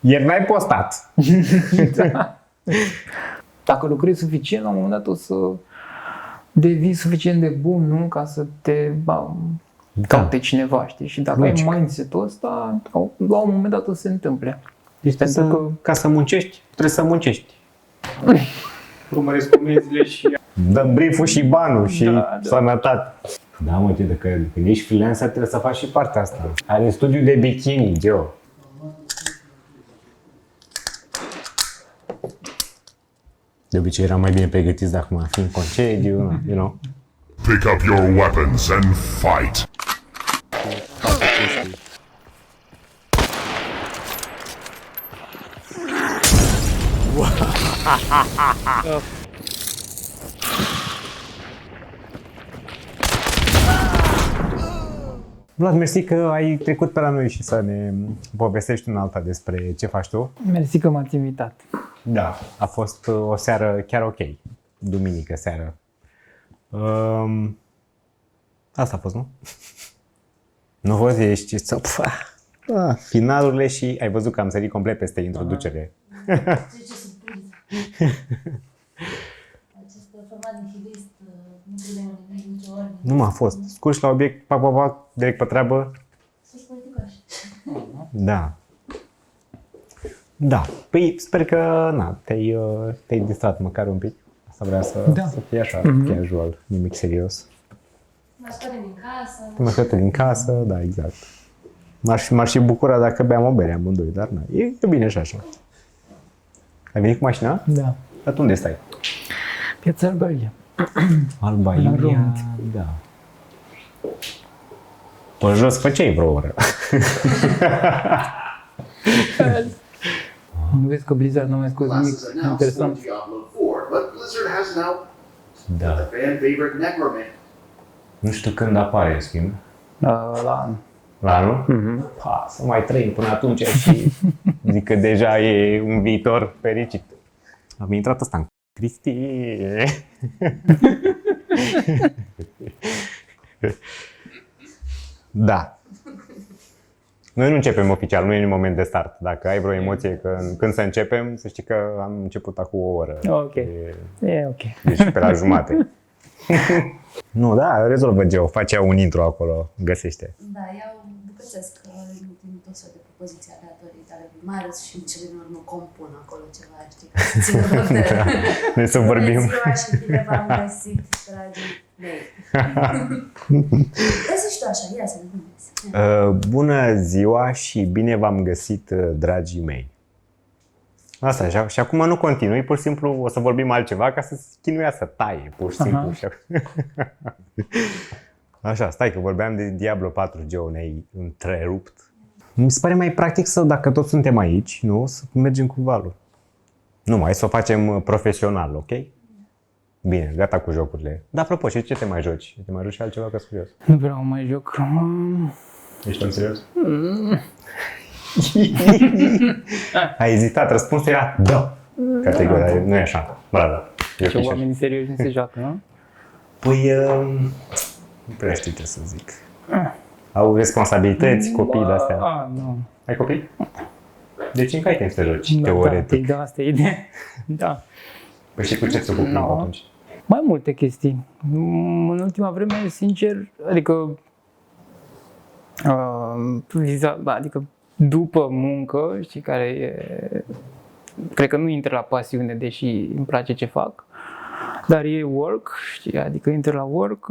Ieri n-ai postat. Da. Dacă lucrezi suficient, la un moment dat o să devii suficient de bun, nu? Ca să te caute cineva, știi? Și dacă ai mindset-ul ăsta, la un moment dat o să se întâmple. Deci ca să muncești, trebuie să muncești. Urmăresc comenzile și dăm brief-ul și banul și sănătate. Da, mă, că când ești freelancer trebuie să faci și partea asta. Are studiu de bikini, Geo. De obicei eram mai bine pregătiți, dar acum fiind concediu, you know. Pick up your weapons and fight. Vlad, mersi că ai trecut pe la noi și să ne povestești un alta despre ce faci tu. Mersi că m-ați invitat. Da, a fost o seară chiar ok. Duminică seară. Asta a fost, nu? Nu văd, ești finalurile și ai văzut că am sărit complet peste introducere. Ce surpriză! Acest format de hilist nu credeam nimic nicio ordine. Nu m-a fost. Scurși la obiect, direct pe treabă. Sus politicaș. Da. Da. Păi sper că te-ai distrat măcar un pic. Asta vrea să fie așa, casual, nimic serios. Mă scoate din casă. Te mă scoate din casă, da, exact. M-ar și bucura dacă beam o bere amândoi, dar na, e bine și așa. Ai venit cu mașina? Da. Dar unde stai? Piața Alba Iulia. Alba Iulia, da. Pe jos făceai vreo oră. Nu vezi că Blizzard nu mai scos nimic interesant? Da. Nu știu când apare, în schimb. La an. La anul? Să mai trăim până atunci și zic că deja e un viitor fericit. Am intrat ăsta în Cristi. Da. Noi nu începem oficial, nu e în moment de start. Dacă ai vreo emoție când să începem, să știi că am început acum o oră. Ok. E ok. Deci pe la jumate. Nu, da, rezolvă Geo, face un intro acolo, găsește. Da, eu bucățesc din tot felul de propoziții aleatorii tale, mai ales și în cele din urmă compun acolo ceva, știi, ca să țină de... Noi să vorbim. Bună ziua și bine v-am găsit, dragii mei. Ia să-și tu așa, ia să ne gândesc. Bună ziua și bine v-am găsit, dragii mei. Asta, și acum nu continui, pur și simplu o să vorbim altceva ca să chinuia să taie, pur și simplu. Așa, stai că vorbeam de Diablo 4, Geo, ne-ai întrerupt. Mi se pare mai practic să, dacă toți suntem aici, nu, să mergem cu valul. Nu, mai să o facem profesional, ok? Bine, gata cu jocurile. Dar apropo, și ce te mai joci? Te mai joci și altceva, că serios? Nu vreau mai joc. Ești în serios? Ai ezitat, răspunsul era da. Categoria, nu e așa. Bravo. Ce oamenii serioși nu se joacă, nu? Păi, nu prea știu ce să zic. Au responsabilități, copii de-astea. Nu. Ai copii? Deci încă ai timp să joci, teoretic. Da, asta e ideea. Da. Păi și cu ce ți ocupi atunci? Mai multe chestii. În ultima vreme, sincer, adică adică după muncă, știi, care e, cred că nu intră la pasiune, deși îmi place ce fac, dar e work, știi, adică intră la work,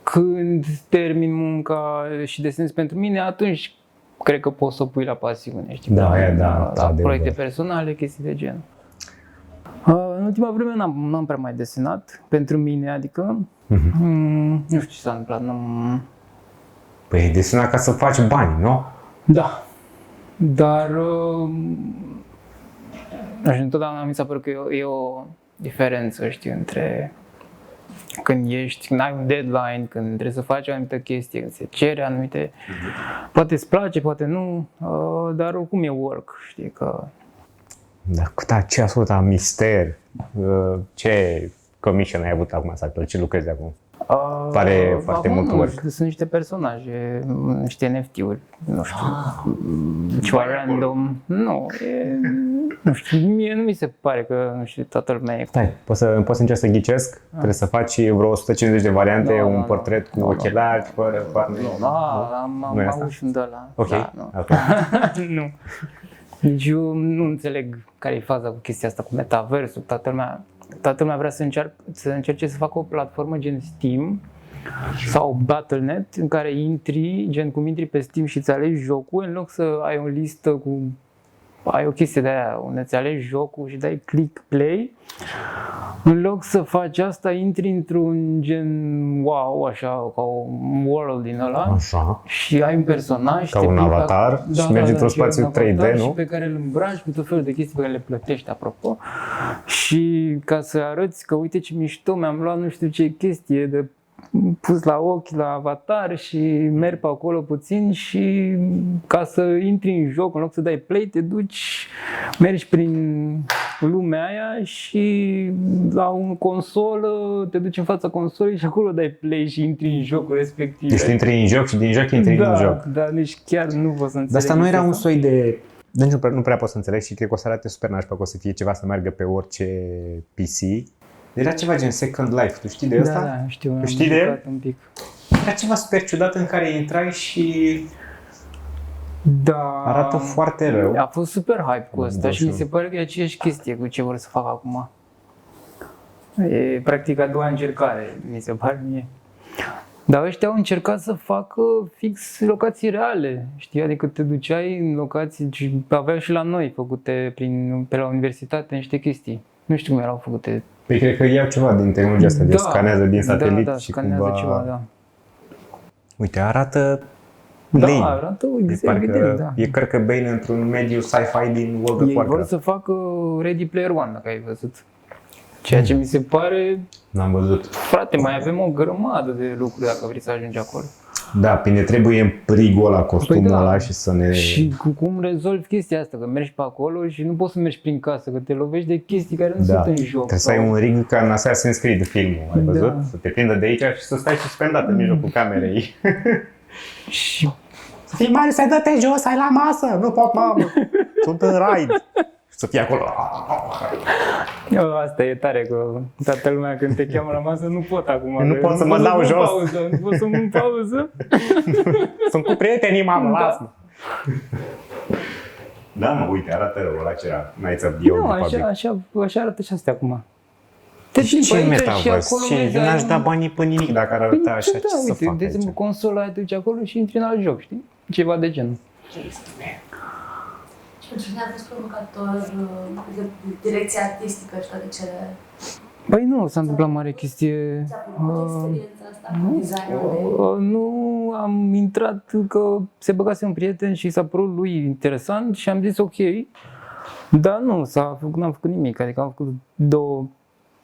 când termin munca și desenez pentru mine, atunci cred că poți să o pui la pasiune, știi, la proiecte personale, chestii de gen. În ultima vreme n-am prea mai desenat pentru mine, adică nu știu ce s-a întâmplat, Păi desena ca să faci bani, nu? Da, dar întotdeauna mi s-a părut că e o diferență, știi, între când ai un deadline, când trebuie să faci o anumită chestie, când se cere anumite... Poate îți place, poate nu, dar oricum e work, știi, că... Da, ce ascultă mister, ce commission ai avut acum sau ce lucrezi acum? Pare foarte mult work. Sunt niște personaje, niște NFT-uri, nu știu, ceva random. Nu, nu știu, mie nu mi se pare că, nu știu, toată lumea e... Stai, poți să încerc să ghicesc? Trebuie să faci vreo 150 de variante, un portret cu ochelari, fără farme. Am avut și un de ăla. Ok, Da, nu. Nu. Deci eu nu înțeleg care e faza cu chestia asta, cu metaversul. Toată lumea vrea să încerce să facă o platformă gen Steam sau Battle.net în care intri, gen cum intri pe Steam și îți alegi jocul, în loc să ai o listă cu... ai o chestie de aia unde îți alegi jocul și dai click play. În loc să faci asta, intri într-un gen wow, așa, ca un world din ăla. Așa. Și ai un personaj. Ca un avatar și mergi într-un spațiu 3D, nu? Și pe care îl îmbraci cu tot felul de chestii pe care le plătești, apropo. Și ca să arăți că uite ce mișto, mi-am luat nu știu ce chestie de pus la ochi, la avatar și mergi pe acolo puțin și ca să intri în joc, în loc să dai play, te duci, mergi prin lumea aia și la o consolă, te duci în fața consolei și acolo dai play și intri în jocul respectiv. Deci intri în joc și din joc intri în joc. Da, deci chiar nu pot să înțeleg. Dar asta nu era un soi de... Deci nu prea pot să înțeleg și cred că o să arate super nașpa, că o să fie ceva să meargă pe orice PC. Era ceva gen Second Life, tu știi de asta? Da, știu. Știi de el? Un pic. Era ceva super ciudat în care intrai și da, arată foarte rău. A fost super hype cu asta Da, și mi se pare că e aceeași chestie cu ce vor să facă acum. E practic a doua încercare, mi se pare mie. Dar ăștia au încercat să facă fix locații reale, știi? Adică te duceai în locații și aveau și la noi făcute pe la universitate niște chestii. Nu știu cum erau făcute. Păi cred că iau ceva din tehnologia asta, de scanează din satelit da, și scanează cumva... ceva, da. Uite, arată Da, Bane. arată Parcă evident, da. e cred că Bane într-un mediu sci-fi din World of Ei vor Warcraft. să facă Ready Player One, dacă ai văzut. Ceea ce mi se pare, N-am văzut. frate, mai avem o grămadă de lucruri dacă vrei să ajungi acolo. Da, bine, trebuie prigul ăla, costumul ăla și să ne... Și cum rezolvi chestia asta, că mergi pe acolo și nu poți să mergi prin casă, că te lovești de chestii care nu sunt în joc. Trebuie să ai un rig ca în Assassin's Creed filmul, ai văzut? Să te prindă de aici și să stai suspendat în mijlocul camerei. Și Să fii mare, să-i dă-te jos, ai la masă, nu pot, mamă, sunt în raid. Să fii acolo. asta e tare, că toată lumea când te cheamă la masă nu pot acum. Nu pot să mă dau jos. Nu pot să mă în pauză. Sunt cu prietenii, mamă, lasă-mă. Da, mă, uite, arată rău ăla ce era. Nights of the Old Nu, Republic. așa arată și astea acum. Și ce Păi, metavers? acolo Ce? vezi, Eu n-aș ai da un- banii pe nimic dacă ar arăta așa, Da, ce să uite, fac de exemplu, aici? consola aia te duci acolo și intri în alt joc, știi? Ceva de genul. Și pentru mine a fost provocator de direcția artistică și toate cele... Păi nu s-a întâmplat mare chestie. Ți-a plăcut experiența asta cu designul de... Nu am intrat că se băgase un prieten și s-a părut lui interesant și am zis ok. Dar nu, n-am făcut nimic, adică am făcut 2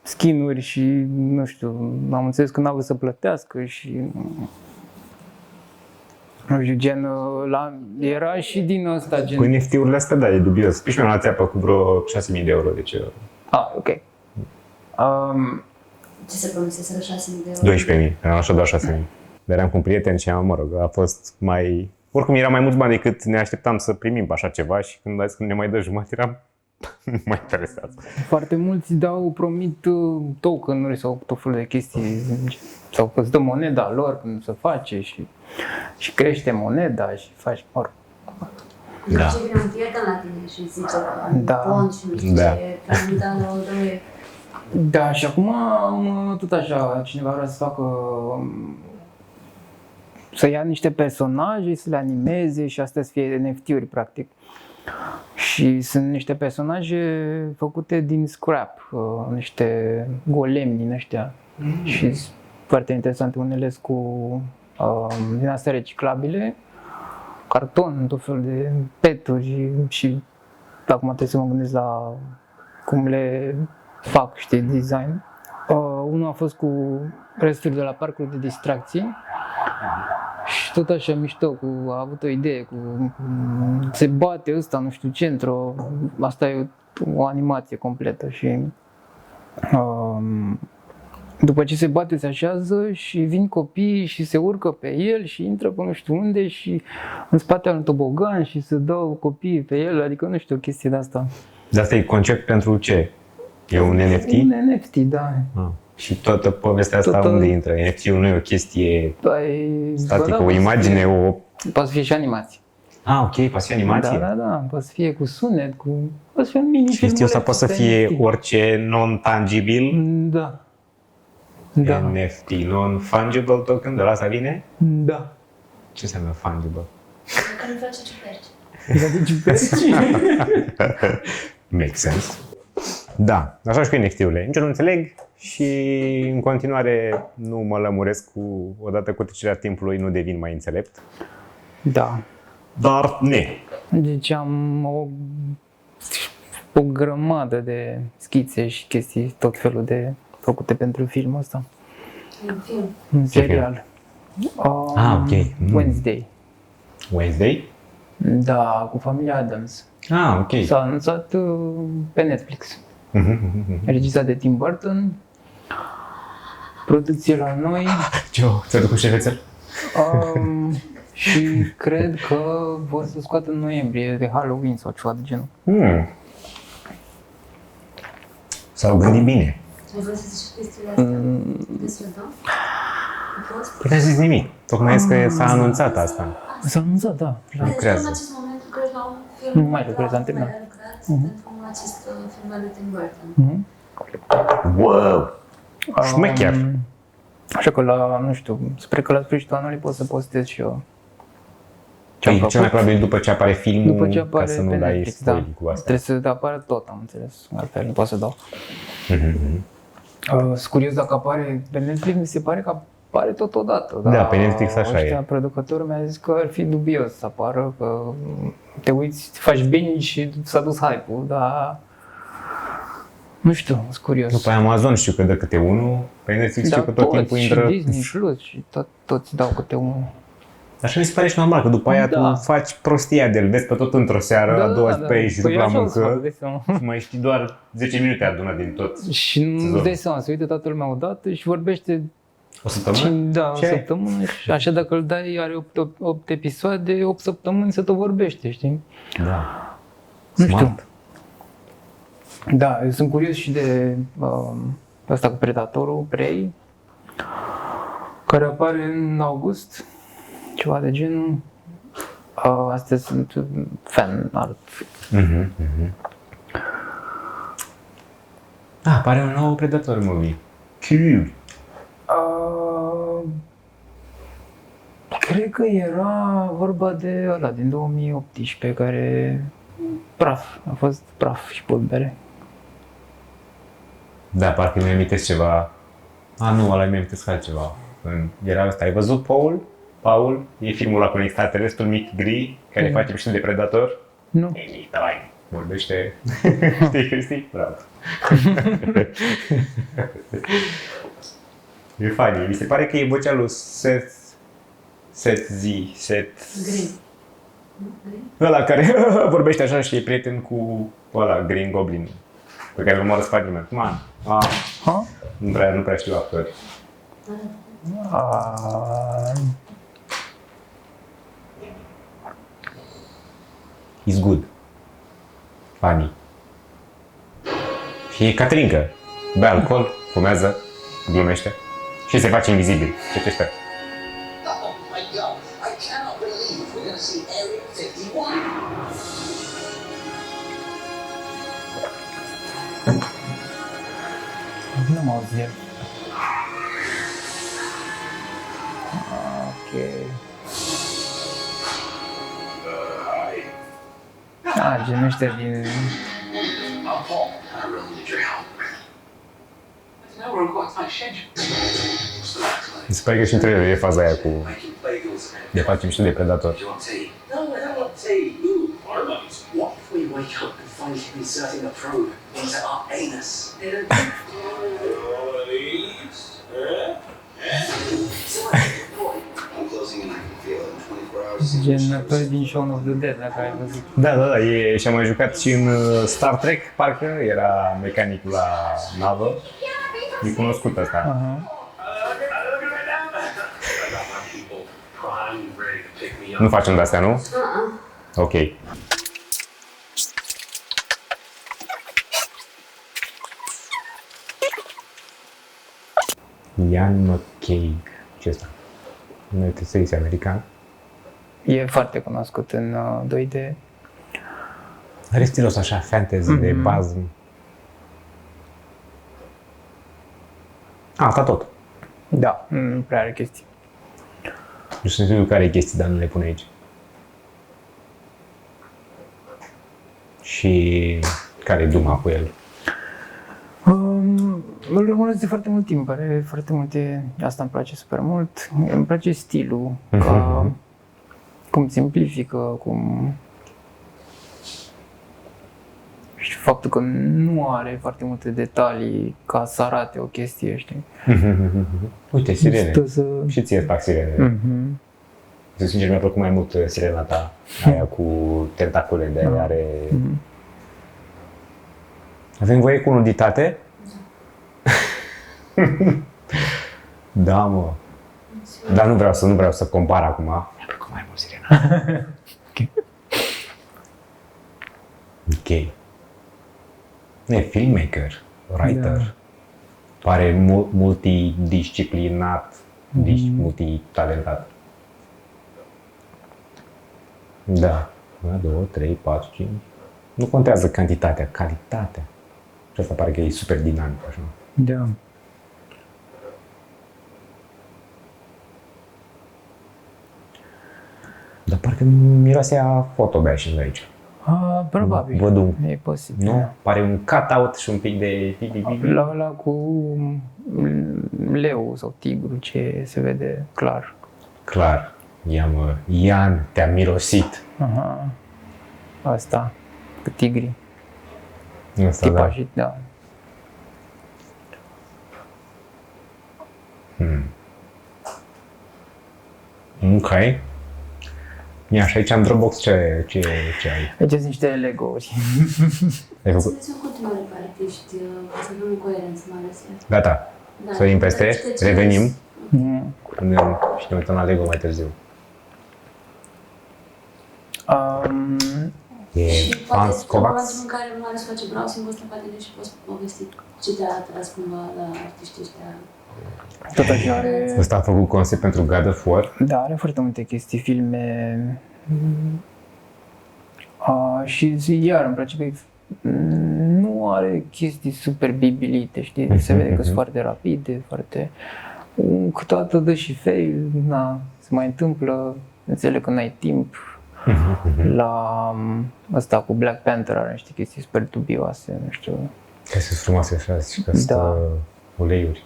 skin-uri și nu știu, am înțeles că n-a vrut să plătească și nu știu, gen, era și din ăsta, gen... Cu NFT-urile astea, da, e dubios. Piși mi-am luat țeapă cu vreo 6.000 de euro, deci... Ok. Ce se promiseseră 6.000 de euro? 12.000, eram așa doar 6.000. Dar eram cu un prieten și mă rog, a fost mai... Oricum era mai mulți bani decât ne așteptam să primim pe așa ceva și când a zis că ne mai dă jumătate, eram nu mai interesați. Foarte mulți promit token-uri sau tot felul de chestii, sau că îți dă moneda lor când se face și crește moneda și faci, mă rog. Da. Ce vine un prieten la tine și zice Da. bun și nu știu Da. ce, transmita la o doi. Da, și acum tot așa, cineva vrea să facă, să ia niște personaje, să le animeze și astea să fie NFT-uri practic. Și sunt niște personaje făcute din scrap, niște golemi din ăștia. Și sunt foarte interesante, unele sunt cu din astea reciclabile, carton, tot felul de peturi și acum trebuie să mă gândesc la cum le fac, știi, design. Unul a fost cu resturi de la parcul de distracții și tot așa mișto, a avut o idee cu se bate ăsta, nu știu ce, asta e o animație completă și După ce se bate, se așează și vin copiii și se urcă pe el și intră pe nu știu unde și în spatele unui tobogan și se dau copiii pe el, adică nu știu, o chestie de asta. Dar asta e concept pentru ce? E un NFT? Un NFT, da. Ah. Și toată povestea asta unde intră? NFT-ul nu e o chestie statică, o imagine, o... Poate să fie și animație. Ah, ok, poate fi animație? Da, poate să fie cu sunet, poate să fie un mini Și chestia asta poate să fie orice non-tangibil? Da. NFT, non-fungible token, de la asta vine? Da. Ce înseamnă fungible? Că nu face ciuperci. Make sense. Da, așa și cu NFT-urile. Nici eu nu înțeleg și în continuare nu mă lămuresc odată cu trecerea timpului, nu devin mai înțelept. Da. Dar Deci am o grămadă de schițe și chestii, tot felul de făcute pentru filmul ăsta. Un film. Un serial. Ok. Wednesday? Da, cu familia Addams. Ok. S-a anunțat pe Netflix. Regizat de Tim Burton. Producție la noi. Ți-a duc cu șervețel? Și cred că vor să scoată în noiembrie de Halloween sau ceva de genul. S-au gândit bine. Ai vrut să zici chestiile astea despre Dom? Păi n-ai zis nimic. Tocmai că s-a anunțat asta. S-a anunțat, da. Lucrează. În acest moment lucrezi la un film. Nu mai lucrez, am terminat. Pentru acest film al lui Tim Burton. Wow! Șmecher! Așa că nu știu, sper că la sfârșitul anului pot să postez și eu. Păi, cel mai probabil după ce apare filmul, după ce apare ca să nu pe dai Netflix, spoiler cu asta. Trebuie să apară tot, am înțeles, altfel nu pot să dau. Sunt curios dacă apare pe Netflix, mi se pare că apare totodată. Da, pe Netflix așa ăștia, e. Producătorul mi-a zis că ar fi dubios să apară, că te uiți, faci binge și s-a dus hype-ul, dar nu știu, sunt curios. După Amazon știu că dă câte unul, pe Netflix știu că tot timpul intră... Și Disney Plus și toți dau câte unul. Așa mi se pare și normal, că după aia tu faci prostia de-l, vezi pe tot într-o seară, a doua zi pe ei și după la muncă și mai știi doar 10 minute adunat din tot. Și nu-ți dai seama, se uită toată lumea odată și vorbește o săptămână? Da, o săptămână și așa dacă îl dai, are 8 episoade, 8 săptămâni se tot vorbește, știi? Da. Nu știu. Da, eu sunt curios și de asta cu Predatorul, Prey, care apare în august, ceva de genul. Astea sunt fan art. Apare un nou Predator movie. Cool. Cred că era vorba de ăla din 2018, care a fost praf și pulbere. Da, parcă mi-am amintesc ceva. Nu, ăla mi-am amintesc altceva. Era ăsta, ai văzut Paul? E filmul ăla cu un extraterestru mic gri, care face mișto de Predator? Nu. Ei, давай, vorbește. Știi, Cristi? Bravo. E funny. Mi se pare că e vocea lui Seth Green. Ăla care vorbește așa și e prieten cu ăla, Green Goblin, pe care îl omoară Spider-Man. Nu prea știu actori. He's good. Funny. Și e Caterinca. Bea alcool, fumează, glumește și se face invizibil. Ce este? Oh my god, I cannot believe we're going to see Area 51. Nu mă auzit. Ok. Genul ăștia din... I really need your help. Now we're on quite a tight schedule. Mi se pare că și în trailer e faza aia cu de facem și de Predator. Do you want tea? No, I don't want tea. Ooh, hormones. What if we wake up and find you inserting a probe into our anus? I'm closing and I can feel it in 24 hours. Gen actori din Shaun of the Dead, dacă ai văzut. Da, și-a mai jucat și în Star Trek, parcă, era mecanicul la navă. E cunoscut asta. Aha. Nu facem de-astea, nu? Ok. Ian McCaig. Ce ăsta? Nu trebuie să zice american. E foarte cunoscut în 2D. Are stilul ăsta așa fantasy de bază. Asta tot. Da, nu prea are chestii. Nu știu care e chestii, dar nu le pune aici. Și care e duma cu el? Îl urmăresc de foarte mult timp, are foarte multe, asta îmi place super mult. Îmi place stilul, ca, cum simplifică, cum... Și faptul că nu are foarte multe detalii ca să arate o chestie, știi? Uite, sirene. Stă să... Și ție îți fac sirene. Să sincer, mi-a plăcut mai mult sirena ta, aia cu tentacule de are... Avem voie cu nuditate? Da, mă. Dar nu vreau să compar acum. Mi-a plăcut mai mult sirena. Ok. Nu e filmmaker, writer. Da. Pare multidisciplinat, multitalentat. Da. 1, 2, 3, 4, 5. Nu contează cantitatea, calitatea. Și asta pare că e super dinamic, așa. Da. Dar parcă miroase a photobashing aici. Probabil. Văd un... E posibil. Nu? Pare un cut-out și un pic de... La ăla cu leu sau tigru, ce se vede clar. Clar. Ian, te-a mirosit. Aha. Asta, cu tigri. Asta, da. Tipașii, da. Ok. Ia, și aici în Dropbox ce ai? Aici sunt niște Lego-uri. Ai făcut? Spuneți în continuare pe artiști, ca să avem o coerență mai ales. Gata. Da. Să peste, Dar ce revenim. Mm. Punem și ne uităm la Lego mai târziu. E Și poate Hans în Kovacs. momentul în care mai ales face browsing ăsta, poate și poți povesti ce te-a atras cumva la artiștii ăștia. Tot așa are... Ăsta a făcut concept pentru God of War. Da, are foarte multe chestii, filme. Și iar îmi place că nu are chestii super bibilite, știi? Se vede că sunt foarte rapide, foarte... Câteodată dă și fail, na, se mai întâmplă, înțeleg că n-ai timp. La ăsta cu Black Panther are niște chestii super dubioase, nu știu. Că sunt frumoase așa și că sunt uleiuri.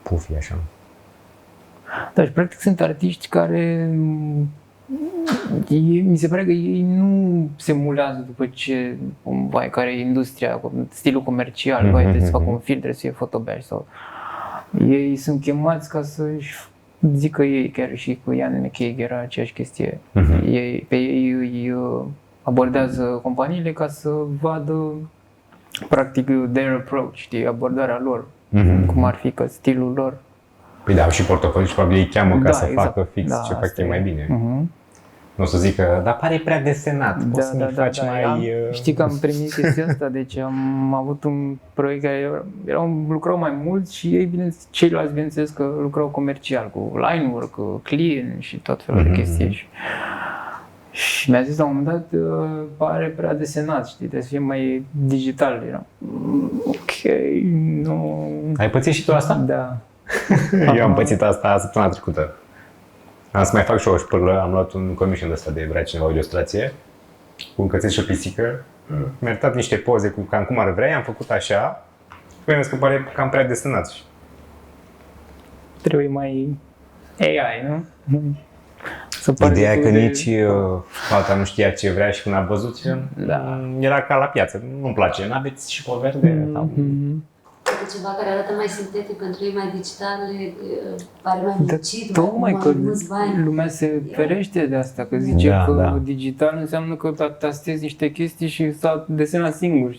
Pufi așa. Da, și practic sunt artiști care mi se pare că ei nu se mulează după ce vai, care e industria, stilul comercial, vai, trebuie să facă un film, trebuie să fie fotobash sau... Ei sunt chemați ca să-și zică ei, chiar și cu Ian McCaig era aceeași chestie. Pe ei îi abordează companiile ca să vadă practic their approach, știi, abordarea lor, cum ar fi că stilul lor. Păi da, au și portofoliu și probabil îi cheamă ca să exact. facă fix ce fac ei mai bine. Nu o să zică, dar pare prea desenat, poți să-mi faci mai... Știi că am primit chestia asta, deci am avut un proiect care lucrau mai mulți și ei, ceilalți, bineînțeles că lucrau comercial, cu line work, clean și tot felul de chestii. Și mi-a zis la un moment dat, pare prea desenat, știi, trebuie să fie mai digital. Eram, ok, nu... Ai pățit și tu asta? Da. Eu am pățit asta săptămâna trecută. Am să mai fac și o șpârlă, am luat un commission de ăsta de vrea cineva o ilustrație cu un cățel și o pisică. Mi-a arătat niște poze cu cam cum ar vrea, am făcut așa și mi-a zis că pare cam prea desenat. Trebuie mai AI, nu? Ideea e că nici fata nu știa ce vrea și când a văzut, era ca la piață, nu-mi place, n-aveți și pe verde? Poate ceva care arată mai sintetic, pentru ei mai digital, pare mai lucid, tocmai că mulți bani. lumea se ferește de asta, că zice că digital înseamnă că tastezi niște chestii și s-a desenat singur.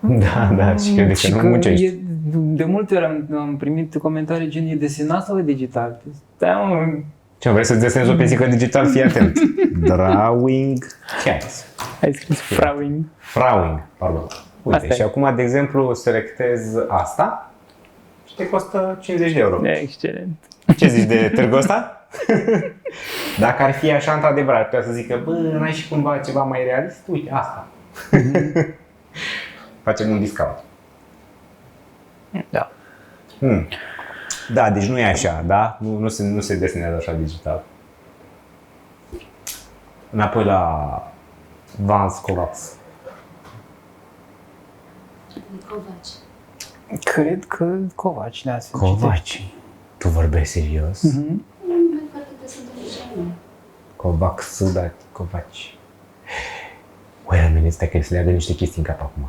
Da, și crede că nu muncești. De multe ori am primit comentarii gen, e desenat sau e digital? Stai, mă, Ce, vrei să-ți desenezi o pisică digital? Fii atent. Drawing cats. ai scris Frowing. Frowing, pardon. Uite, Asta și e. acum, de exemplu, selectez asta și te costă 50 de euro. Excelent. Ce zici de târgul ăsta? Dacă ar fi așa, într-adevăr, ar putea să zică, bă, n-ai și cumva ceva mai realist? Uite, asta. Facem un discount. Da. Da, deci nu e așa, da? Nu se desenează așa digital. Înapoi la Vance Kovacs. Covaci. Cred că Covaci ne-a să Covaci? Tu vorbești serios? Nu mai foarte că sunt originale. Kovacs, da, Covaci. Wait a minute, stai că se leagă niște chestii în cap acum.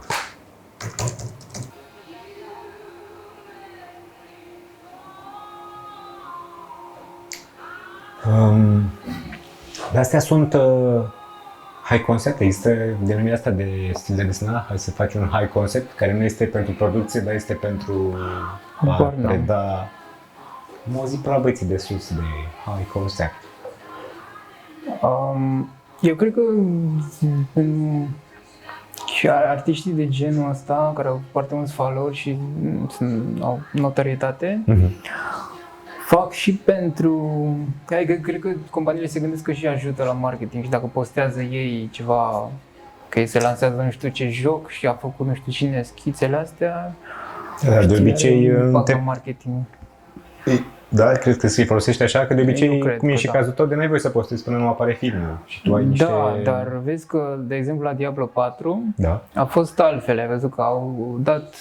De-astea sunt high concept, există denumirea asta de stil de desenat, hai să faci un high concept care nu este pentru producție, dar este pentru a Habar n-am. preda muzica la băieții de sus de high concept. Eu cred că și artiștii de genul ăsta, care au foarte mulți followeri și au notorietate, fac și pentru... Adică cred că companiile se gândesc că și ajută la marketing și dacă postează ei ceva, că ei se lansează nu știu ce joc și a făcut nu știu cine schițele astea, Dar de obicei fac la marketing. Da, cred că se folosește așa, că de obicei, cred cum e că și da. cazul tău, de n-ai voie să postezi până nu apare filmul și tu ai niște... Da, dar vezi că, de exemplu, la Diablo 4 Da. a fost altfel, ai văzut că au dat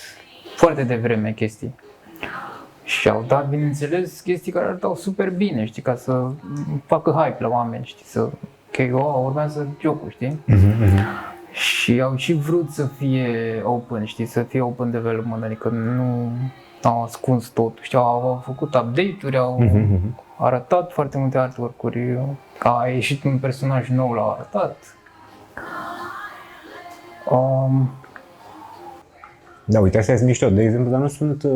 foarte devreme chestii. Și au dat, bineînțeles, chestii care arătau super bine, știi, ca să facă hype la oameni, știi, că urmează jocul, știi? Și au și vrut să fie open, știi, să fie open development, adică nu au ascuns totul, știi, au făcut update-uri, au arătat foarte multe artwork-uri, a ieșit un personaj nou, l-au arătat. Da, uite, astea sunt mișto. De exemplu, dar nu sunt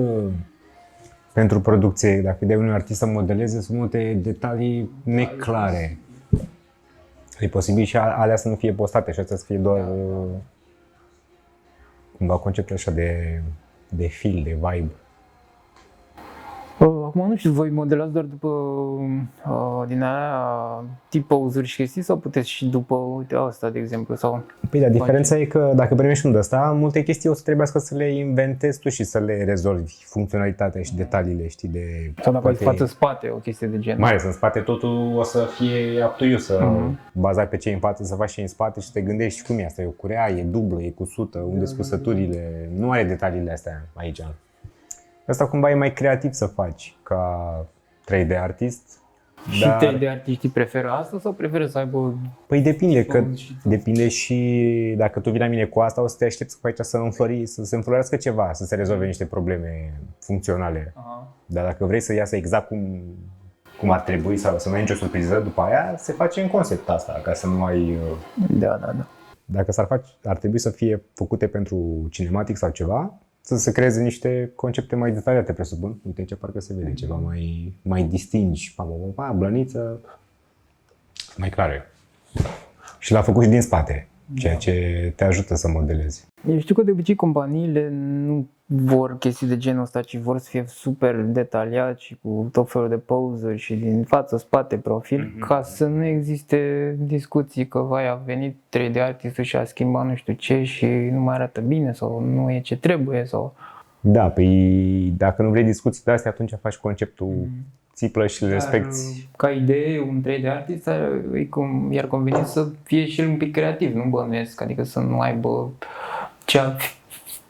pentru producție. Dacă îi dai unui artist să modeleze, sunt multe detalii neclare. E posibil și alea să nu fie postate și astea să fie doar cumva conceptul așa de feel, de vibe. Acum nu știu, voi modelați doar după din aia tip pose-uri și chestii sau puteți și după, uite, asta de exemplu, sau... Păi da, diferența e că dacă primești un de ăsta, multe chestii o să trebuiască să le inventezi tu și să le rezolvi funcționalitatea și detaliile, știi, de... Sau dacă ai poate- față-spate, o chestie de genul. Mai ales în spate totul o să fie up to you, să bazai pe ce în față, să faci și în spate și te gândești cum e asta, e o curea, e dublă, e cu sută, unde sunt cusăturile, nu are detaliile astea aici. Asta cumva e mai creativ să faci ca 3D artist. Și 3D artiștii preferă asta sau preferă să aibă... Păi depinde, că Pose și tot. depinde și dacă tu vii la mine cu asta, o să te aștepți cu aici să se înflorească ceva, să se rezolve niște probleme funcționale. Aha. Dar dacă vrei să iasă exact cum ar trebui sau să nu ai nicio surpriză după aia, se face în concept asta, ca să nu ai... Da. Dacă ar trebui să fie făcute pentru cinematic sau ceva, să se creeze niște concepte mai detaliate, presupun. Uite aici parcă se vede ceva mai distingi, blăniță, mai clare. Și l-a făcut și din spate, ceea ce te ajută să modelezi. Eu știu că de obicei companiile nu vor chestii de genul ăsta, ci vor să fie super detaliat și cu tot felul de pose-uri și din față, spate, profil, ca să nu existe discuții că vai, a venit 3D artistul și a schimbat nu știu ce și nu mai arată bine sau nu e ce trebuie sau... Da, păi dacă nu vrei discuții de astea, atunci faci conceptul țiplă și îl respecti. Ca idee, un 3D artist i-ar conveni să fie și el un pic creativ, nu bănuiesc, adică să nu aibă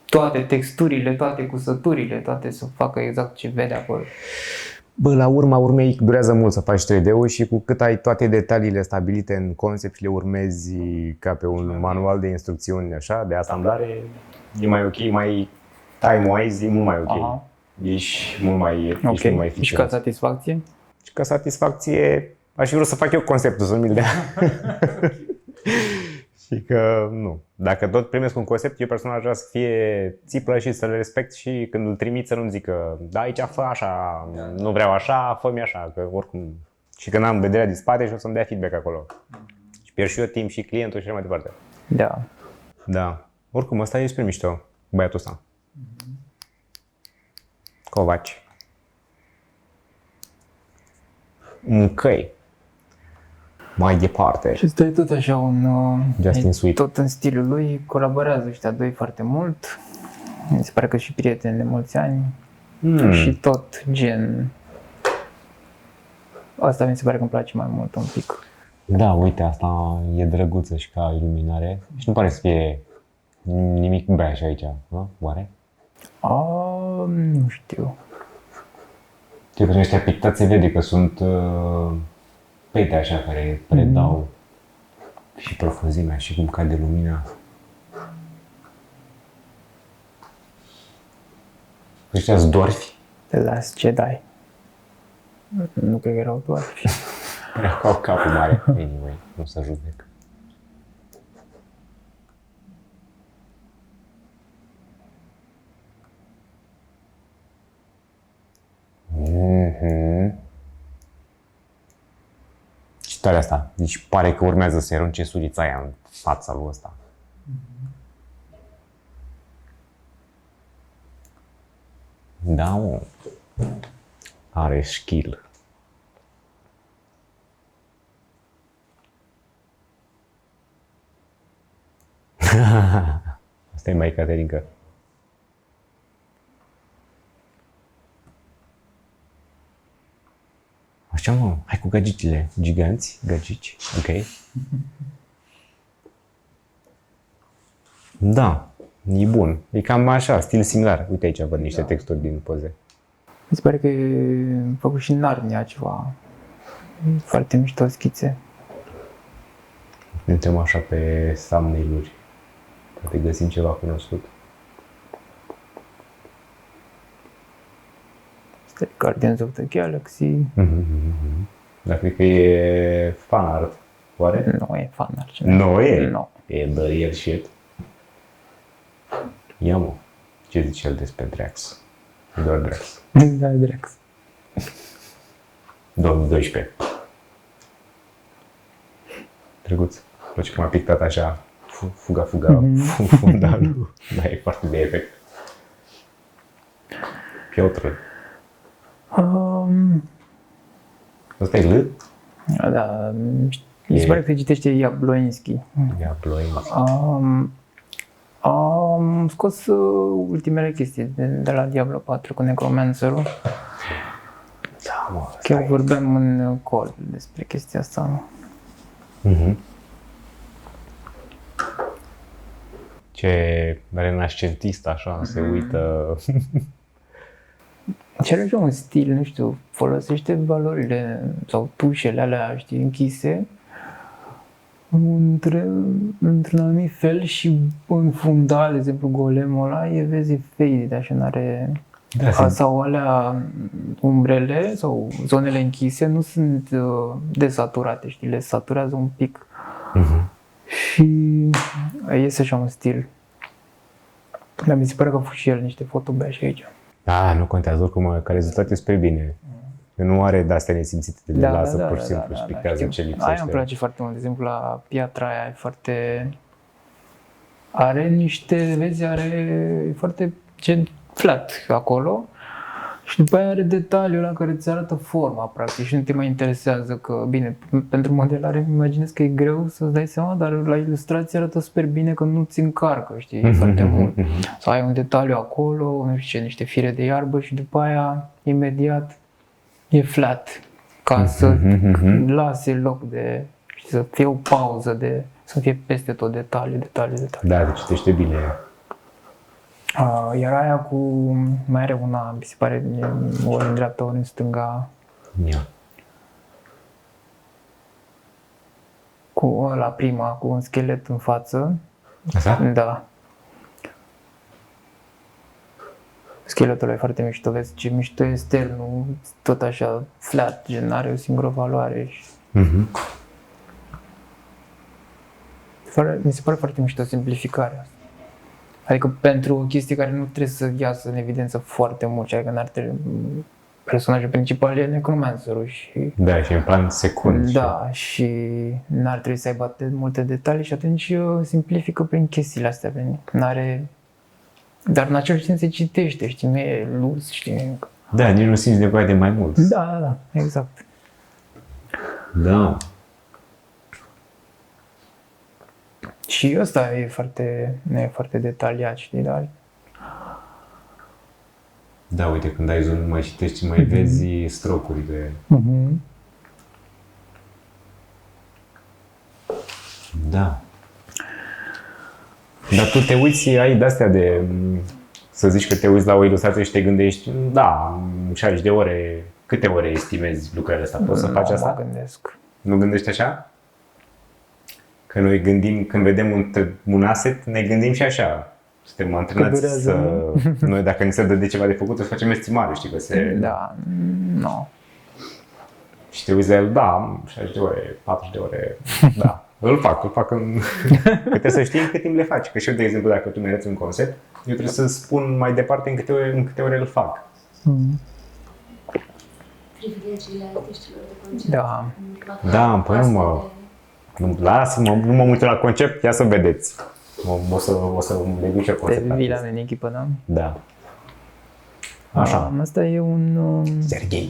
toate texturile, toate cusăturile, toate să facă exact ce vede acolo. Bă, la urma urmei durează mult să faci 3D-ul și cu cât ai toate detaliile stabilite în concept și le urmezi ca pe un manual de instrucțiuni așa, de asamblare, e mai ok, mai time-wise, e mult mai ok. Aha. Ești mult mai eficient. Și ca satisfacție? Și ca satisfacție, aș fi vrut să fac eu conceptul, să mi-l dea. Și Știi că nu. Dacă tot primesc un concept, eu personal aș vrea să fie țiplă și să le respect și când îl trimit să nu-mi zică da, aici fă așa, nu vreau așa, fă-mi așa, că oricum. Și când am vederea din spate și o să-mi dea feedback acolo. Și pierd și eu timp și clientul și așa mai departe. Da. Da. Oricum, ăsta e super mișto, băiatul ăsta. Covaci. Ok. Mai departe. Și ăsta e tot așa un... Justin Sweet. Tot în stilul lui, colaborează ăștia doi foarte mult. Mi se pare că și prieteni de mulți ani. Și tot gen... Asta mi se pare că îmi place mai mult un pic. Da, uite, asta e drăguță și ca iluminare. Și nu pare să fie nimic beaj aici, nu? Oare? Nu știu. Știu că sunt ăștia pictați, se vede că sunt pete așa care predau și profunzimea și cum cade lumina. Ăștia-s dwarfi. The Last Jedi. Nu cred că erau dwarfi. Părea că au capul mare. Anyway, nu să judec. Și tare asta. Deci pare că urmează să-i arunce surița aia în fața lui ăsta. Da, mă. Are skill. Asta e mai Caterinca. Așa, mă, hai cu gagicile. Giganți, gagici, ok. Da, e bun. E cam așa, stil similar. Uite aici văd niște texturi din poze. Mi se pare că e făcut și în Narnia ceva. Foarte mișto schițe. Ne intrăm așa pe thumbnail-uri. Poate găsim ceva cunoscut. Este Guardians of the Galaxy. Dar cred că e fan art. Oare? Nu e fan art. Nu e? Nu. E the real shit. Ia mă, ce zice el despre Drax? Doar Drax. Da, Drax. 2012. Drăguț. Place că m-a pictat așa fuga, fundalul. Da, e foarte de efect. Piotr. Ăsta e L? Da, mi se pare că se citește Jabloński. Jabloński. Am scos ultimele chestii de la Diablo 4 cu Necromancerul. Da, mă, Chiar vorbeam în call despre chestia asta. Ce renascentist așa se uită. Și are așa un stil, nu știu, folosește valorile sau tușele alea, știi, închise într-un anumit fel și în fundal, de exemplu, golemul ăla, vezi faded, așa, n-are... Da, sau alea umbrele sau zonele închise nu sunt desaturate, știi, le saturează un pic. Și iese așa un stil. Dar mi se pare că a fost și el niște fotobeași aici. Da, nu contează oricum, ca rezultat e spre bine. Nu are de-astea nesimțite, le lasă pur și simplu și pictează ce lipsește. Aia îmi place foarte mult, de exemplu la piatra aia e foarte... Are niște, vezi, are foarte gen flat acolo și după aia are detaliul ăla care îți arată forma, practic, și nu te mai interesează că, bine, pentru modelare îmi imaginez că e greu să-ți dai seama, dar la ilustrație arată super bine că nu ți încarcă, știi, foarte mult. Sau ai un detaliu acolo, nu știu ce, niște fire de iarbă și după aia, imediat, e flat, ca să lase loc de, și să fie o pauză de, să fie peste tot detaliu. Da, se citește bine. Iar aia cu, mai are una, mi se pare, ori în dreapta, ori în stânga, Ia. cu la prima, cu un schelet în față. Așa? Da. Scheletul ăla e foarte mișto, vezi ce mișto e externul, tot așa flat, gen are o singură valoare. Și... Mi se pare foarte mișto simplificarea asta. Adică pentru o chestie care nu trebuie să iasă în evidență foarte mult, adică n-ar trebui, personajul principal e necromancerul și... Da, și în plan secund. Da, și n-ar trebui să aibă atât multe detalii și atunci simplifică prin chestiile astea, n-are... Dar în același timp se citește, știi, nu e luz, știi? Da, nici nu simți nevoie de mai mult. Da, exact. Da. Și ăsta nu e foarte detaliat, știi, dar... Da, uite, când ai zoom, mai citești, mai vezi strocurile. Da. Dar tu te uiți, ai de-astea de... Să zici că te uiți la o ilustrație și te gândești, da, 60 de ore, câte ore estimezi lucrarea asta? Poți să faci asta? Nu gândesc. Nu gândești așa? Că noi gândim, când vedem un asset, ne gândim și așa. Suntem antrenați să... Noi, dacă ni se dă de ceva de făcut, o să facem estimare, știi că se... Da, nu. Și te uiți la el, da, 60 de ore, 40 de ore, da. Îl fac în... Că trebuie să știi în cât timp le faci. Că și eu, de exemplu, dacă tu mi arăți un concept, eu trebuie să spun mai departe în câte ore îl fac. Privilegiile artiștilor de concept. Da. Da, păi nu mă... Nu mă uit la concept, ia să vedeți. O să le duc și concept. Te vii la mine în echipă, da? Da. Așa. Asta e un... Serghei.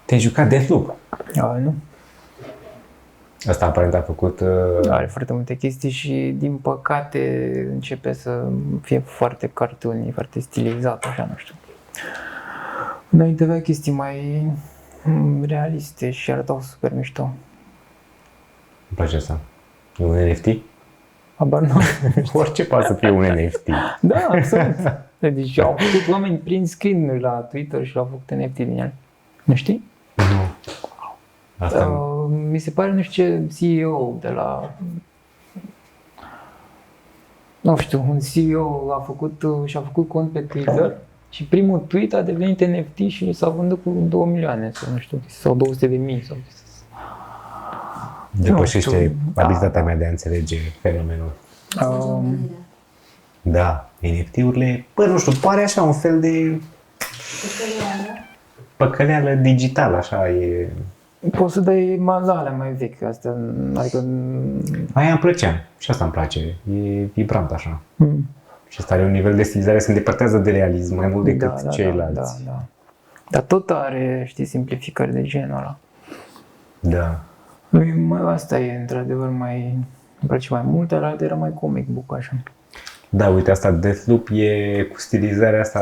Te-ai jucat Deathloop? Nu. Asta aparent a făcut... Are foarte multe chestii și, din păcate, începe să fie foarte cartoony, foarte stilizat, așa, nu știu. Înainte avea chestii mai realiste și arătau super mișto. Îmi place asta. Un NFT? Habar nu. Orice poate să fie un NFT. Da, absolut. Deci au făcut oameni prin screen la Twitter și au făcut NFT din el. Nu știi? Nu. Asta mi se pare, nu știu ce, CEO de la... Nu știu, un CEO și-a făcut cont pe Twitter și primul tweet a devenit NFT și s-a vândut cu 2 milioane sau nu știu, sau 200 de mii sau... depășește abilitatea mea de a înțelege fenomenul. Da, NFT-urile, nu știu, pare așa un fel de păcăleală digitală, așa e. Poți să dai alea mai vechi, astea, adică... Aia îmi plăcea și asta îmi place, e vibrant așa. Și asta are un nivel de stilizare, se îndepărtează de realism mai mult decât ceilalți. Da. Dar tot are, știi, simplificări de genul ăla. Da. Asta e, într-adevăr, îmi place mai mult, dar altă era mai comic book, așa. Da, uite, asta Deathloop e cu stilizarea asta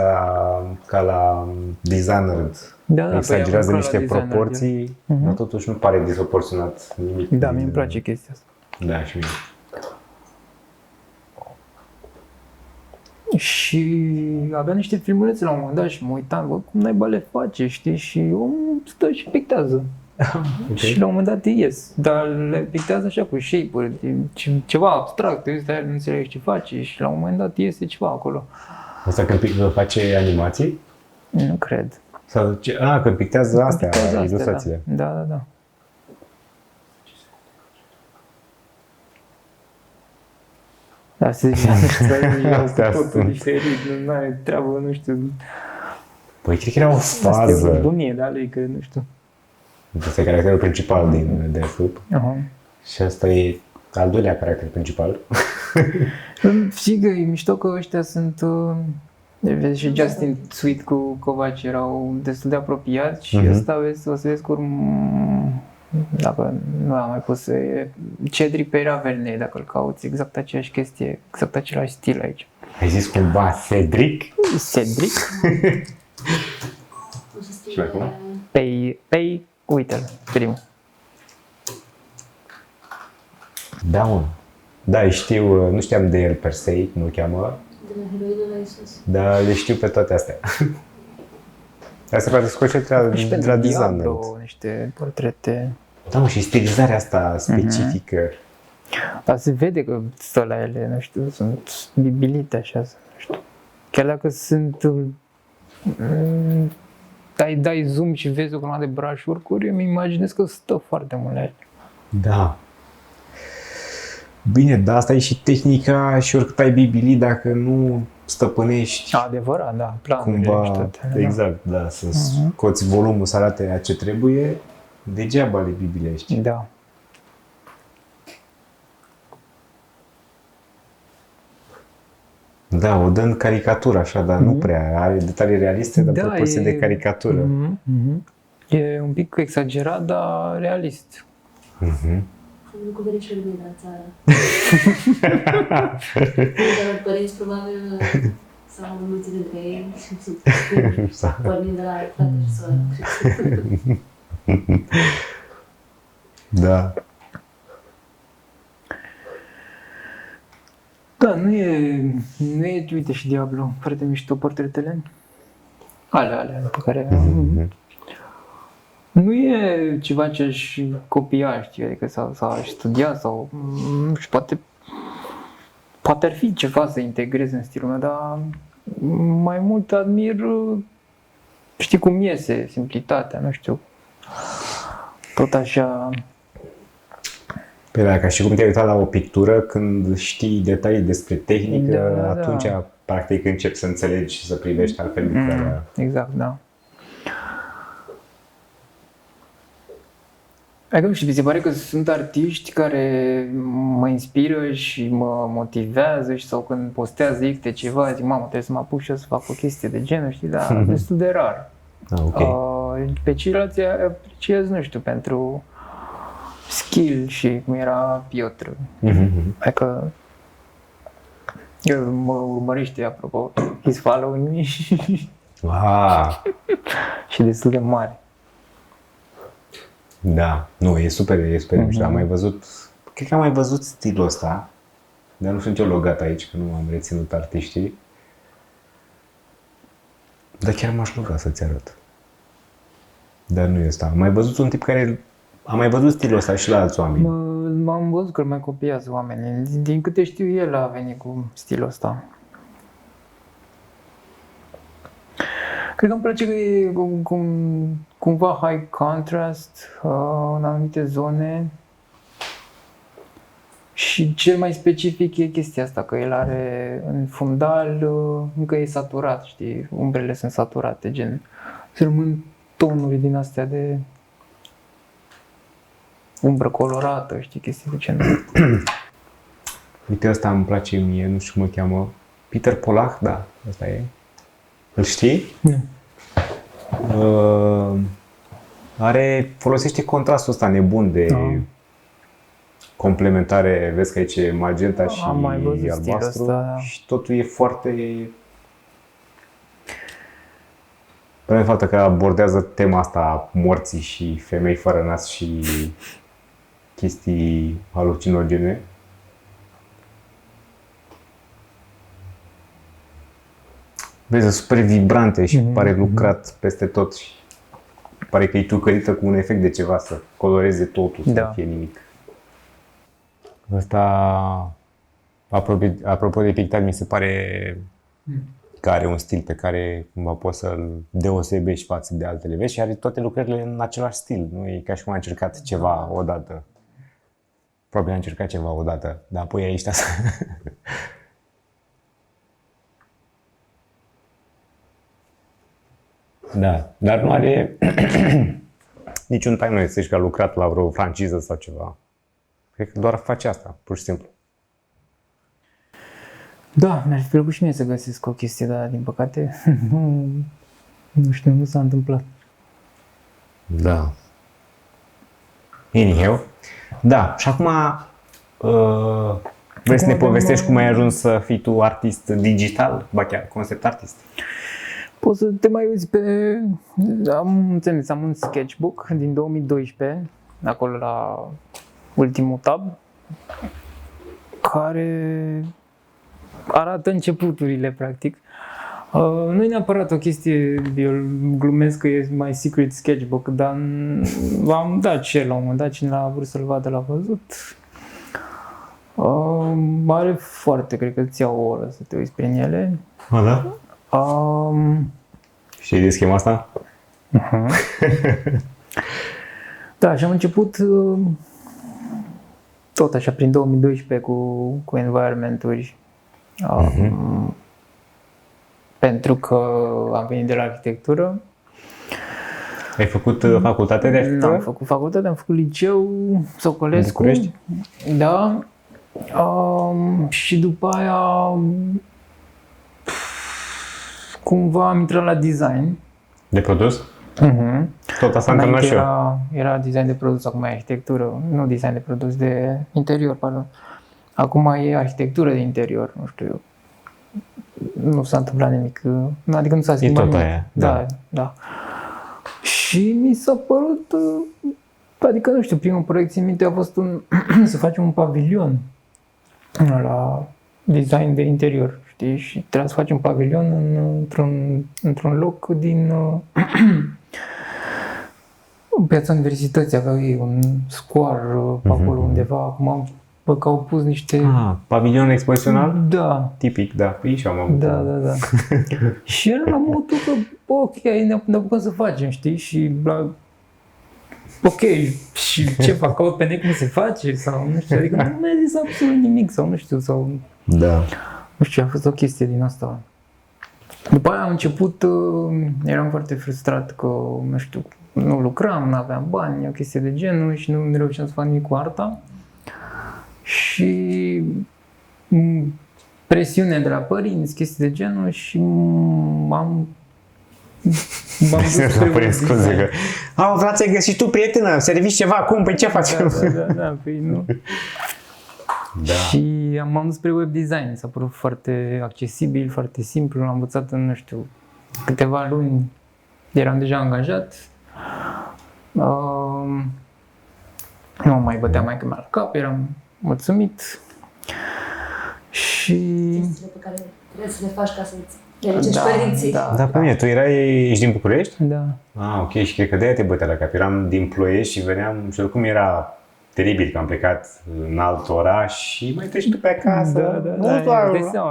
ca la Dishonored. Da, exagerează niște proporții, dar totuși nu pare disproporționat nimic. Da, mie îmi place chestia asta. Da, și mie. Și avea niște filmulețe la un moment dat și mă uitam, bă, cum naiba le face, știi? Și omul stă și pictează. Okay. Și la un moment dat ies, dar le pictează așa cu shape-uri, ceva abstract, te uiți la el, nu înțelegi ce face și la un moment dat iese ceva acolo. Asta când face animații? Nu cred. Sau când pictează astea, ilustrațiile. Da. Da, se zice, totul diferit, nu are treabă, nu știu. Păi cred că era o fază. Asta e o domnie de-a lui, că nu știu. Asta e caracterul principal din Deathloop. Și asta e al doilea caracter principal. Știi că e mișto că ăștia sunt... Vezi, și Justin Sweet cu Covaci erau destul de apropiați și ăsta o să vezi cum... Dacă nu am mai pus, Cedric Peira Vernei, dacă îl cauți, exact aceeași chestie, exact același stil aici. Ai zis cumva Cedric? Cedric? Și mai cum? Pei, uite-l, primul. Da, mă. Da, știu, nu știam de el per se, cum îl cheamă. De la heroină la Iisus. Dar le știu pe toate astea. Asta poate scoce de la design. Niște portrete. Da, mă, și stilizarea asta specifică. Dar se vede că stă la ele, nu știu, sunt bibilite așa, nu știu. Chiar dacă sunt... dai zoom și vezi o grămadă de brushwork-uri, eu îmi imaginez că stă foarte mult la ele. Da. Bine, dar asta e și tehnica și oricât ai Bibili, dacă nu stăpânești Adevărat, da, planurile cumva, și toate. exact, da, să scoți volumul, să arate a ce trebuie, degeaba le bibilești. Da. Da, o dă în caricatură așa, dar nu prea, are detalii realiste, dar proporție de caricatură. E un pic exagerat, dar realist. Am cu verișorii mei la țară. Dar părinți probabil s-au înmulțit între ei pornind de la frate și soră. Da. Da, nu e, uite și Diablo, foarte mișto portretele. Alea pe care... Nu e ceva ce aș copia, știi, adică sau aș studia sau, nu știu, poate ar fi ceva să integrez în stilul meu, dar mai mult admir, știi cum iese, simplitatea, nu știu, tot așa. Păi da, ca și cum te-ai uitat la o pictură, când știi detalii despre tehnică, atunci practic începi să înțelegi și să privești altfel lucrarea. Exact, da. Adică nu știu, mi se pare că sunt artiști care mă inspiră și mă motivează și sau când postează ei ceva, zic, mamă, trebuie să mă apuc și eu să fac o chestie de genul, știi, dar destul de rar. Pe ceilalți apreciez, nu știu, pentru skill și cum era Piotr. Adică eu mă urmărește, apropo, his following me și destul de mare. Da, nu, e super mișto. Am mai văzut, cred că am mai văzut stilul ăsta, dar nu sunt eu logat aici, că nu am reținut artiștii. Dar chiar m-aș loga să-ți arăt. Dar nu e ăsta. Am mai văzut un tip care... Am mai văzut stilul ăsta și la alți oameni. M-am văzut că îl mai copiază oamenii. Din câte știu, el a venit cu stilul ăsta. Cred că îmi place că e cumva high contrast în anumite zone. Și cel mai specific e chestia asta, că el are în fundal, încă e saturat, știi, umbrele sunt saturate, gen, să rămân tonuri din astea de umbră colorată, știi, chestii de genul. Uite, ăsta îmi place mie, nu știu cum îl cheamă, Peter Polak, da, ăsta e. Îl știi? Nu. Folosește contrastul ăsta nebun de complementare, vezi că aici e magenta și albastru și totul e foarte... Pe faptul că abordează tema asta morții și femei fără nas și chestii halucinogene. Vezi, super vibrante și pare lucrat peste tot și pare că e tucărită cu un efect de ceva să coloreze totul, să nu fie nimic. Asta, apropo de pictat, mi se pare că are un stil pe care cumva poți să-l deosebești față de altele. Vezi, și are toate lucrările în același stil. Nu e ca și cum a încercat ceva odată. Probabil a încercat ceva odată, dar apoi aici asta. Da, dar nu are niciun taină să zici că a lucrat la vreo franciză sau ceva. Cred că doar face asta, pur și simplu. Da, mi-ar fi plăcut și mie să găsesc o chestie, dar din păcate nu știu, nu s-a întâmplat. Da. Anyhow. Da, și acum vrei să ne povestești cum ai ajuns să fii tu artist digital, ba chiar concept artist? Poți să te mai uiți pe... am un sketchbook din 2012, acolo la ultimul tab, care arată începuturile, practic. Nu e neapărat o chestie, eu glumesc că e my secret sketchbook, dar am dat share la un moment dat, cine a vrut să-l vadă l-a văzut. Are foarte, cred că îți ia o oră să te uiți prin ele. Da? Știi de schema asta? Uh-huh. Da, și am început tot așa prin 2012 cu environment-uri. Pentru că am venit de la arhitectură. Ai făcut facultate de arhitectură? Nu am făcut facultate, am făcut liceu Socolescu. București? Da. Și după aia cumva am intrat la design. De produs? Tot asta am Înainte și eu. era design de produs, acum e arhitectură, nu design de produs, de interior, pardon. Acum e arhitectură de interior, nu știu eu. Nu s-a întâmplat nimic, adică nu s-a schimbat tot nimic. aia, Da. Și mi s-a părut, adică nu știu, primul proiect țin minte a fost să facem un pavilion la design de interior, știi? Și trebuia să facem un pavilion într-un loc din Piața Universității, avea ei un scoar acolo undeva, acum bă, că au pus niște... Pavilion expozițional? Da. Tipic, da. Păi și am avut. Da. Și era la modul că, ok, ne apucăm să facem, știi? Și ok, și ce fac? Caut pe net cum se face? Sau nu știu, adică nu mi-a zis absolut nimic sau nu știu, sau... Da. Nu știu, a fost o chestie din asta. După aia am început, eram foarte frustrat că, nu știu, nu lucram, nu aveam bani, o chestie de genul și nu reușeam să fac nimic cu arta. Și presiune de la părinți, chestii de genul și m-am dus spre scuze că... Vlad, ți-ai găsit tu prietenă, servici ceva acum, păi ce faci? Da, păi nu. Da. Și m-am dus spre web design, s-a părut foarte accesibil, foarte simplu, l-am învățat în, nu știu, câteva luni, eram deja angajat. Nu mai bătea maică-mea la cap, eram mulțumit. Și... Chestiile pe care trebuie să le faci ca să-ți realizești părinții. Da, pe mine, tu ești din București? Da. Ok, și cred că de-aia te bătea la cap. Eram din Ploiești și veneam și oricum era teribil că am plecat în alt oraș și mai treci tu pe acasă.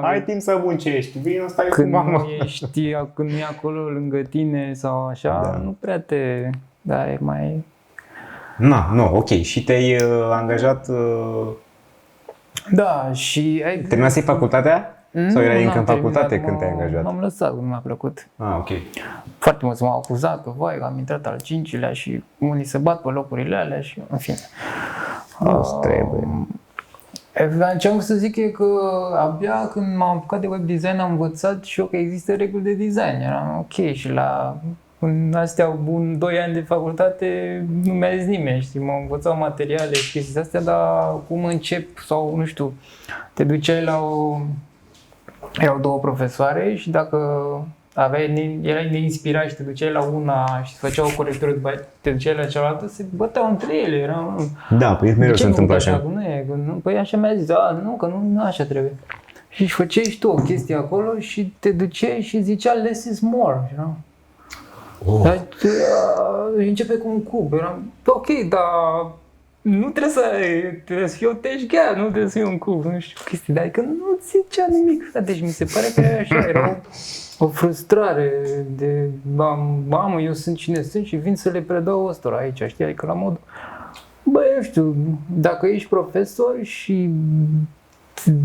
Ai timp să muncești, vino, stai cu mama. Când nu e acolo lângă tine sau așa, nu prea te... Da, e mai... Nu, ok. Și te-ai angajat... Da, și... Terminasei facultatea? Sau erai încă în facultate când te-ai angajat? M-am lăsat, nu mi-a plăcut. Ok. Foarte mulți m-au acuzat că, vai, am intrat al 5-lea și unii se bat pe locurile alea și, în fine. Nu-ți trebuie. Ce am vrut să zic e că abia când m-am apucat de web design am învățat și eu că există reguli de design. Eram ok și în astea 2 ani de facultate nu mi-a zis nimeni, știi, m-au învățat materiale și chestii astea, dar cum încep sau nu știu, te duceai erau 2 profesoare și dacă erai neinspirat și te duceai la una și făceau o corectură, după aia te duceai la cealaltă, se băteau între ele. Da, păi mereu se întâmplă așa. Păi așa mi-a zis, că nu așa trebuie. Și făceai și tu o chestie acolo și te duceai și zicea less is more. Dar începe cu un cub. Eram, ok, dar nu trebuie să fie o teșghea, nu trebuie să fie un cub, nu știu, chestii, dar adică nu zicea nimic. Deci mi se pare că așa, era o frustrare de, mamă, eu sunt cine sunt și vin să le predau ăstora aici, știi, adică la mod, nu știu, dacă ești profesor și,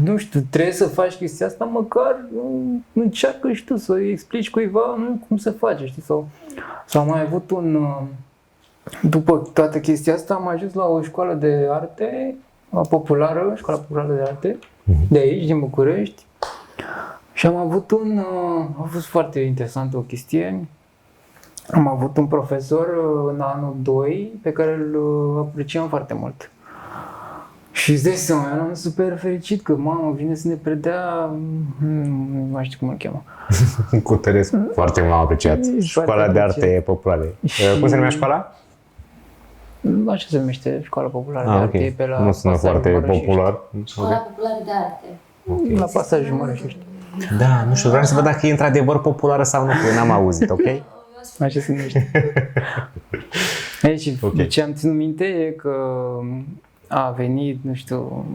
nu știu, trebuie să faci chestia asta, măcar încearcă și tu să-i explici cuiva cum se face, știi, sau am mai avut după toată chestia asta am ajuns la o școală de arte populară, școala populară de arte, de aici, din București. Și am avut a fost foarte interesantă o chestie. Am avut un profesor în anul 2 pe care îl apreciam foarte mult. Și îți dai seama, eram super fericit că mama vine să ne predea, nu mai știu cum îl cheamă. Cutărescu, foarte mult am apreciat. Școala de arte populară. Cum se numea școala? Așa se numește, Școala Populară de Arte, pe la nu sună foarte popular. Școala Populară de Arte. La Pasajul Mărășești. Da, nu știu, vreau să văd dacă e într-adevăr populară sau nu, că n-am auzit, ok? Așa se numește. Deci, ce am ținut minte e că a venit, nu știu,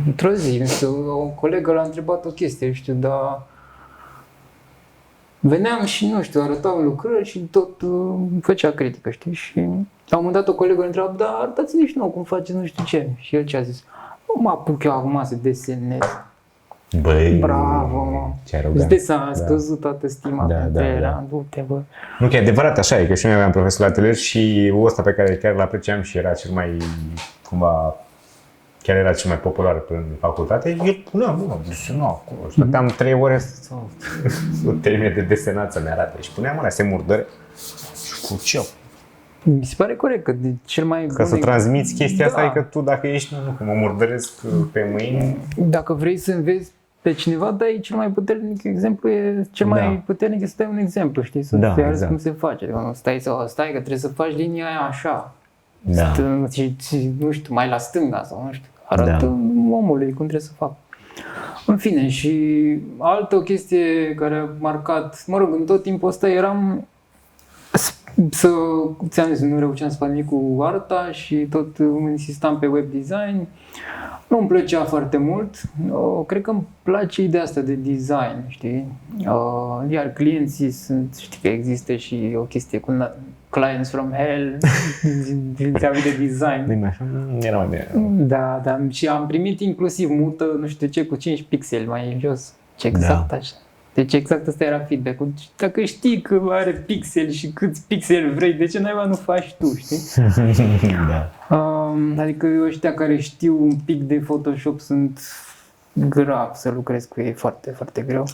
într-o zi, nu știu, o colegă l-a întrebat o chestie, știu, dar veneam și, nu știu, arătam lucrări și tot făcea critică, știi, și La un moment dat o colegă îl întreabă, dar arătați-ne și nouă cum faceți nu știu ce. Și el ce a zis? Nu mă apuc eu acum să desenez. Băi, Bravo, mă. ce arogant. Îți dai seama, a scăzut toată stima între ele. Du-te, bă. Nu, că e adevărat, așa e, că și noi aveam profesor la atelier și ăsta pe care chiar l-apreciam și era cel mai, cumva, chiar era cel mai popular în facultate, el punea, desena acolo. Și stăteam 3 ore să termine de desenat să ne arate. Și puneam alea, se murdăre. Și cu ce? Mi se pare corect că de cel mai Ca să transmiți chestia asta, Da. adică tu dacă ești, nu, că mă murdăresc pe mâini. Dacă vrei să înveți pe cineva, dai cel mai puternic exemplu, mai puternic e să dai un exemplu, știi, să Da, te arăți exact. cum se face. Adică nu stai că trebuie să faci linia aia așa. Da. Și, nu știu, mai la stânga sau nu știu. Arată omului cum trebuie să facă. În fine, și altă chestie care a marcat, mă rog, în tot timpul ăsta eram ți-am zis, nu reușeam să fac nimic cu arta și tot insistam pe web design. Nu îmi plăcea foarte mult. Cred că îmi place ideea asta de design, știi? Iar clienții știi că există și o chestie cu clients from hell, ți-am de design. Era mai bine. Da, și am primit inclusiv mută, nu știu ce, cu 5 pixeli mai jos. Ce exact așa. Deci exact ăsta era feedback-ul. Dacă știi că are pixeli și câți pixeli vrei, de ce naiba nu faci tu, știi? Da. Adică ăștia care știu un pic de Photoshop sunt grav să lucrez cu ei, foarte, foarte greu.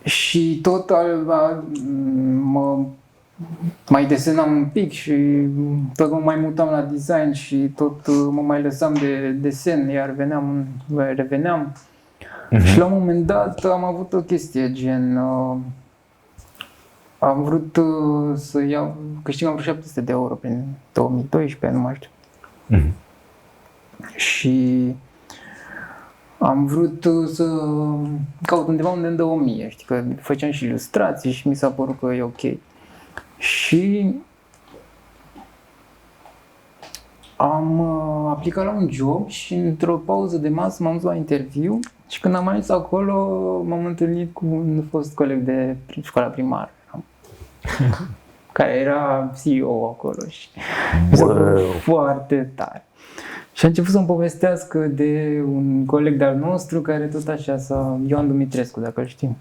Și tot mai desenam un pic și tot mă mai mutam la design și tot mă mai lăsam de desen, iar reveneam. Și la un moment dat am avut o chestie gen, am vrut să iau, câștigam vreo 700 de euro prin 2012, nu mai știu. Și am vrut să caut undeva unde îmi dă 1000, știi, că făceam și ilustrații și mi s-a părut că e ok. Și am aplicat la un job și într-o pauză de masă m-am dus la interviu și când am ajuns acolo m-am întâlnit cu un fost coleg de școala primară care era CEO acolo și mi s-a părut foarte tare. Și a început să-mi povestească de un coleg de-al nostru care tot așa Ioan Dumitrescu, dacă îl știm.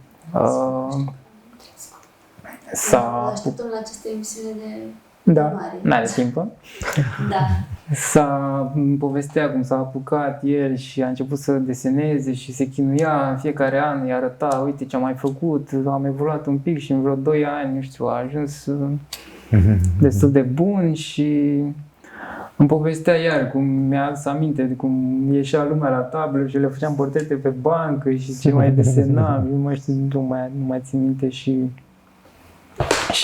Așteptăm la aceste emisiune de Da, mare. n-are timp. Da. Îmi povestea cum s-a apucat el și a început să deseneze și se chinuia în fiecare an, îi arăta, uite ce am mai făcut, am evoluat un pic și în vreo 2 ani, nu știu, a ajuns destul de bun și îmi povestea iar cum mi-a adus aminte de cum ieșea lumea la tablă și le făceam portrete pe bancă și ce mai desena, nu mai știu, nu mai țin minte și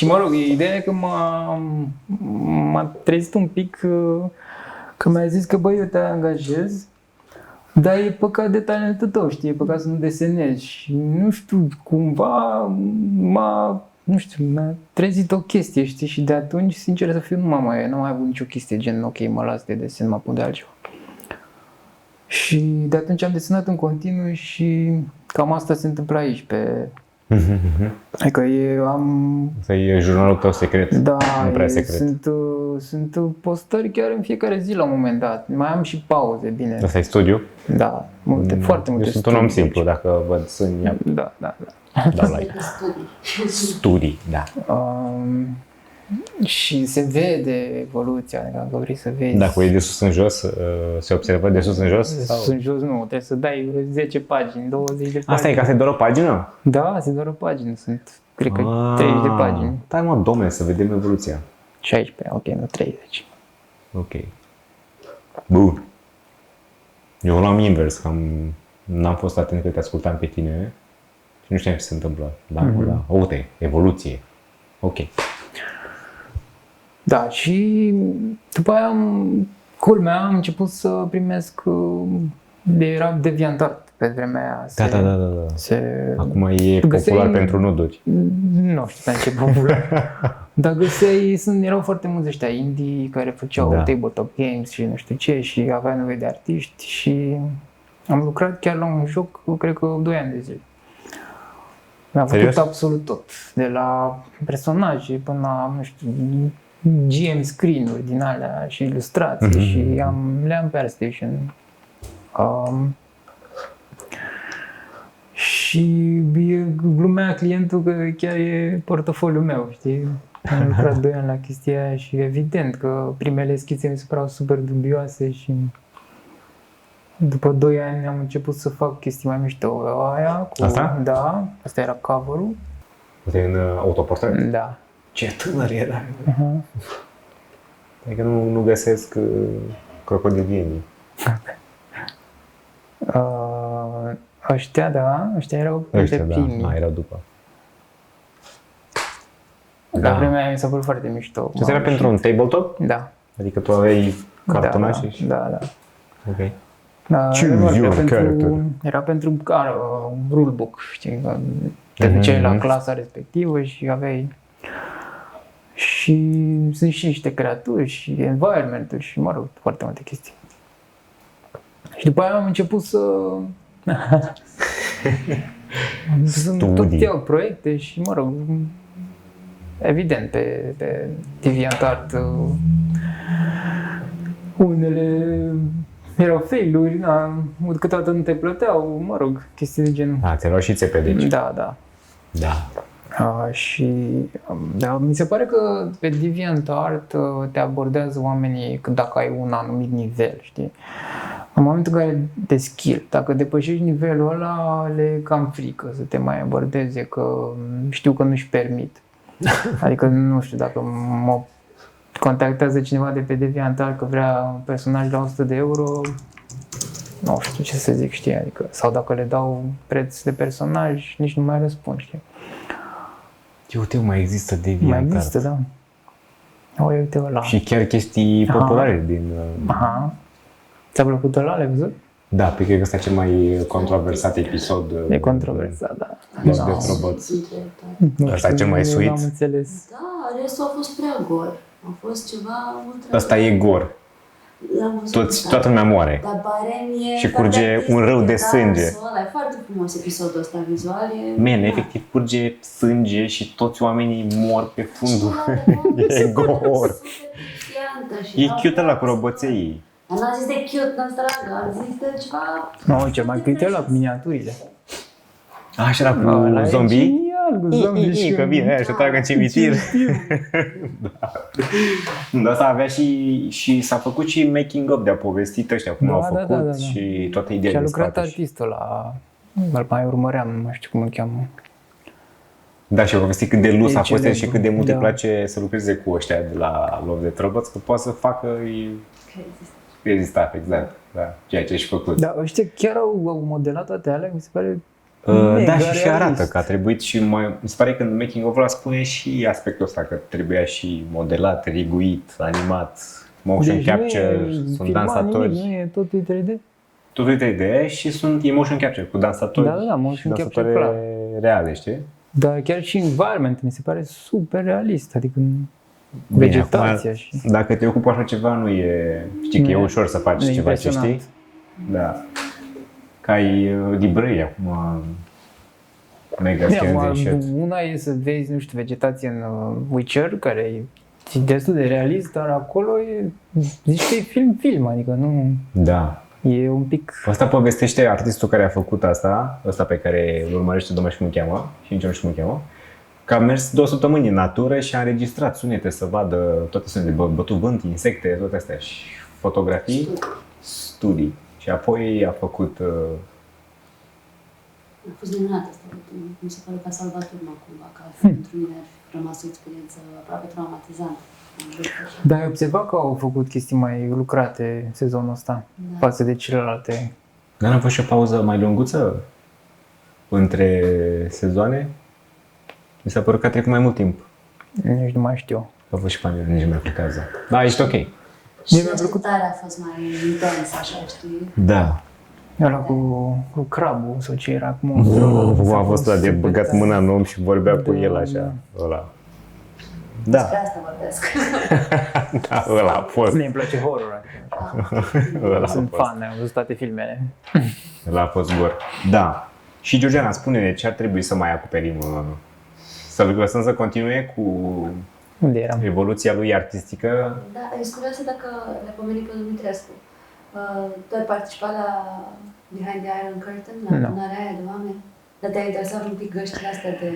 mă rog, ideea e că m-a trezit un pic că mi-a zis că băi, eu te angajez, dar e păcat de talentul tău, știi, e păcat să nu desenezi și nu știu, cumva m-a trezit o chestie, știi, și de atunci, sincer să fiu, nu am mai avut nicio chestie gen, ok, mă las de desen, mă apuc de altceva. Și de atunci am desenat în continuu și cam asta se întâmplă aici, Adică Asta e jurnalul tău secret, da, nu prea secret. Sunt postări chiar în fiecare zi la un moment dat. Mai am și pauze, bine. Asta e studiu? Da, foarte multe Eu sunt un om simplu, dacă văd să ia. Da. Dau like. Studii, da. Și se vede evoluția, dacă vrei să vezi. Dacă e de sus în jos, se observă de sus în jos? De sus în jos nu, trebuie să dai 10 pagini, 20 de pagini. Asta e ca să doar o pagină? Da, se doar o pagină, sunt, cred că 30 de pagini. Stai mă, domnule, să vedem evoluția. 16, ok, nu 30. Ok. Bun. Eu l-am invers, n-am fost atent că te ascultam pe tine și nu știam ce se întâmplă. Da, uite, evoluție. Ok. Da, și după aia, culmea, am început să primesc, era deviantart pe vremea aia. Da. Acum e popular pentru nuduri. Nu știu pe ce popular. Dar găseai, erau foarte mulți ăștia indie care făceau tabletop games și nu știu ce și aveau nevoie de artiști și am lucrat chiar la un joc, cred că 2 ani de zile. Mi-a făcut Serios? absolut tot. De la personaje până la, nu știu, GM screen-uri din alea și ilustrații și le-am pe ArtStation. Și glumea clientul că chiar e portofoliul meu, știi? Am lucrat 2 ani la chestia aia și evident că primele schițe mi se păreau super dubioase și după 2 ani am început să fac chestii mai mișto. Aia cu... Asta? Da, asta era cover-ul. Uite, în autoportret. Da. Ce tânăr era! Adică nu găsesc crocodilienii. Ăștia, da, ăștia erau Ăștia, primii. da, erau după. La vremea aia mi s-a părut foarte mișto. Ce era pentru un tabletop? Da. Adică tu aveai cartonașe da, și... da. Ok. Da, Choose your character. Era pentru rulebook, știi, că te duceai la clasa respectivă și aveai și sunt și niște creaturi și environment-uri și, mă rog, foarte multe chestii. Și după aia am început să tot iau proiecte și, mă rog, evident, pe DeviantArt unele erau fail-uri, câteodată nu te plăteau, mă rog, chestii de genul. Ți-ai luat și țepe, deci. Da. Și mi se pare că pe DeviantArt te abordează oamenii dacă ai un anumit nivel, știi? În momentul în care de skill, dacă depășești nivelul ăla, le cam frică să te mai abordeze, că știu că nu-și permit. Adică nu știu, dacă mă contactează cineva de pe DeviantArt că vrea un personaj la 100 de euro, nu știu ce să zic, știi, adică, sau dacă le dau preț de personaj, nici nu mai răspund, știi. Uite, mai există DeviantArt. Mai există, da. Uite ăla. Și chiar chestii populare din... Aha. Ți-a plăcut ăla, l-ai văzut? Da, pe cred că ăsta e cel mai controversat episod. E controversat, da. Love Death Robots. Nu Ăsta e cel mai sweet. Am înțeles. Da, restul a fost prea gor. A fost ceva ultra... Ăsta e gor. L-am văzut, Toată lumea moare. Dar barem e... Și curge un râu de sânge. Ăla e foarte frumos episodul ăsta vizual. Man, efectiv curge sânge și toți oamenii mor pe fundul. E gor. E cute ăla cu roboței. Dar n-am zis de cute, n-am dragă, am zis de ceva... Nu, ce mai cute ăla cu miniaturile. Și era cu Ăla e zombie? genial, cu zombie și... Că vine aia și o trag în cimitir. Da, asta avea și s-a făcut și making of de a povestit ăștia cum au făcut și toată ideea și a din lucrat spate. artistul ăla, îl mai urmăream, nu mai știu cum îl cheamă. Da, și a povestit cât de lus a fost el și cât de mult îi Da. place să lucreze cu ăștia de la Love Death Robots, că poate să facă rezista, exact, da, ceea ce și făcut. Da, ăștia chiar au modelat toate alea, mi se pare Da, și arată că a trebuit și mai... Mi se pare că în making of ăla spune și aspectul ăsta, că trebuia și modelat, riguit, animat, motion capture, sunt dansatori. Nu e totul 3D? Totul e 3D și e motion capture cu dansatori. Da, motion capture, clar. Reale, știi? Dar chiar și environment mi se pare super realist, adică vegetația și... Dacă te ocupi așa ceva, nu e... Știi că e ușor să faci ceva ce știi? Da. Ca ai librării acum, mega scan. Una e să vezi, nu știu, vegetație în Witcher, care e destul de realist, dar acolo e, zici că e film, adică nu... Da. E un pic... Asta povestește artistul care a făcut asta, ăsta pe care îl urmărește, domnul și cum cheamă, și nici nu știu cum cheamă, că a mers 2 săptămâni în natură și a înregistrat sunete să vadă toate sunetele, bătut vânt, insecte, toate astea și fotografii, studii. Și apoi a făcut... A fost minunat asta, mi se pare că a salvat urma cumva, că pentru mine ar fi rămas o experiență aproape traumatizantă. Dar ai observat că au făcut chestii mai lucrate sezonul ăsta, față de celelalte. Dar n-a fost și o pauză mai lunguță între sezoane? Mi s-a părut că a trecut mai mult timp. Nici nu mai știu. A fost și pandemia, nici nu mai contează. Da, ești ok. Și așteptarea a fost mai intensă, așa, știi? Da. Ăla cu crabul sau ce era, cu monstru. A fost ăla de băgat mâna în om și vorbea cu el așa. Ăla. Da. Despre asta vorbesc. Da, ăla a fost. Mie îmi place horror. Ăla a Sunt fost. fan, am văzut toate filmele. Ăla a fost gor. Da. Și Georgiana, spune-ne ce ar trebui să mai acoperim, să-l lăsăm să continue cu Unde eram? evoluția lui artistică. Da, ești curioasă dacă le pomeni pe Dumitrescu. Tu ai participat la Behind the Iron Curtain, la Nu. adunarea aia de oameni? Dar te-ai interesat un pic găștile astea de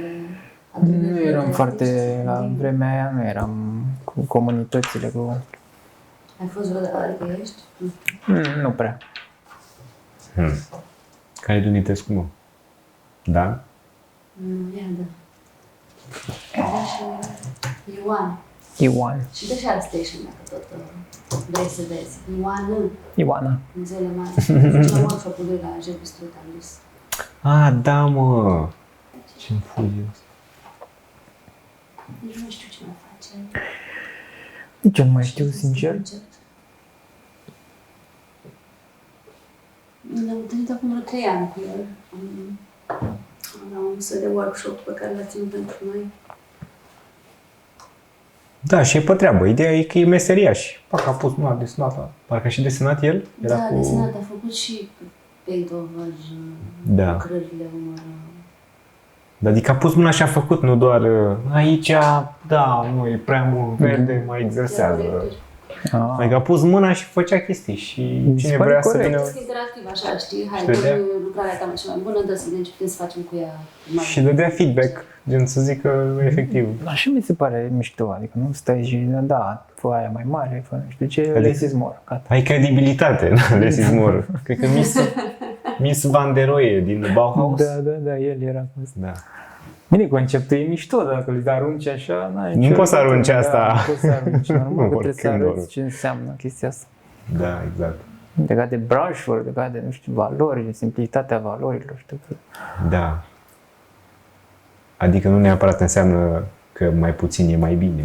Nu eram de foarte, artiști la din- vremea aia nu eram cu comunitățile, cu... Ai fost vreodată, adică ești? Nu prea. Care e Dumitrescu, mă? Da? Ia da. Da, și Ioan. Ioan. Și de și ArtStation, dacă tot vrei să vezi. Ioan Ioana. în zile mari. La workshop-ul lui la Jeppe Street am dus. Ah, da, mă! Ce-mi fugi ăsta? Nici nu știu ce mai face. Nici eu nu mai știu, sincer. Ne-am întâlnit acum vreo 3 ani cu el. La un soi de workshop pe care l-a ținut pentru noi. Da, și e pe treabă. Ideea e că e meseriaș. Parcă a pus mâna desenată. Parcă a și desenat el? Era Da, cu... desenat, a făcut și paint-over, Da. lucrările unor... Adică a pus mâna și a făcut, nu doar aici, da, nu, e prea mult verde, mai exersează. Ah. Adică a pus mâna și făcea chestii și Mi se cine pare vrea să corect. vină Este interactiv, așa, știi? Hai, Și dădea- dă lucrarea ta cea mai bună, dă să vedem ce putem să facem cu ea. mai și dădea feedback, gen să zică efectiv. Așa mi se pare mișto, adică nu stai și da, fă aia mai mare, fă nu știu ce, Adică- less is more, gata. Ai credibilitate, na, less is more. Cred că Miss Van der Rohe din Bauhaus. Da, el era cu asta. Da. Bine, conceptul e mișto, dacă îl arunci așa, n-ai Nu nicio poți să legătură, arunci asta. Da, nu poți să arunci, normal Nu, că trebuie să oricând, arăți oricând. ce înseamnă chestia asta. Da, exact. Legat de brush-uri, legat de, nu știu, valori, de simplitatea valorilor și tot. Da. Adică nu neapărat înseamnă că mai puțin e mai bine.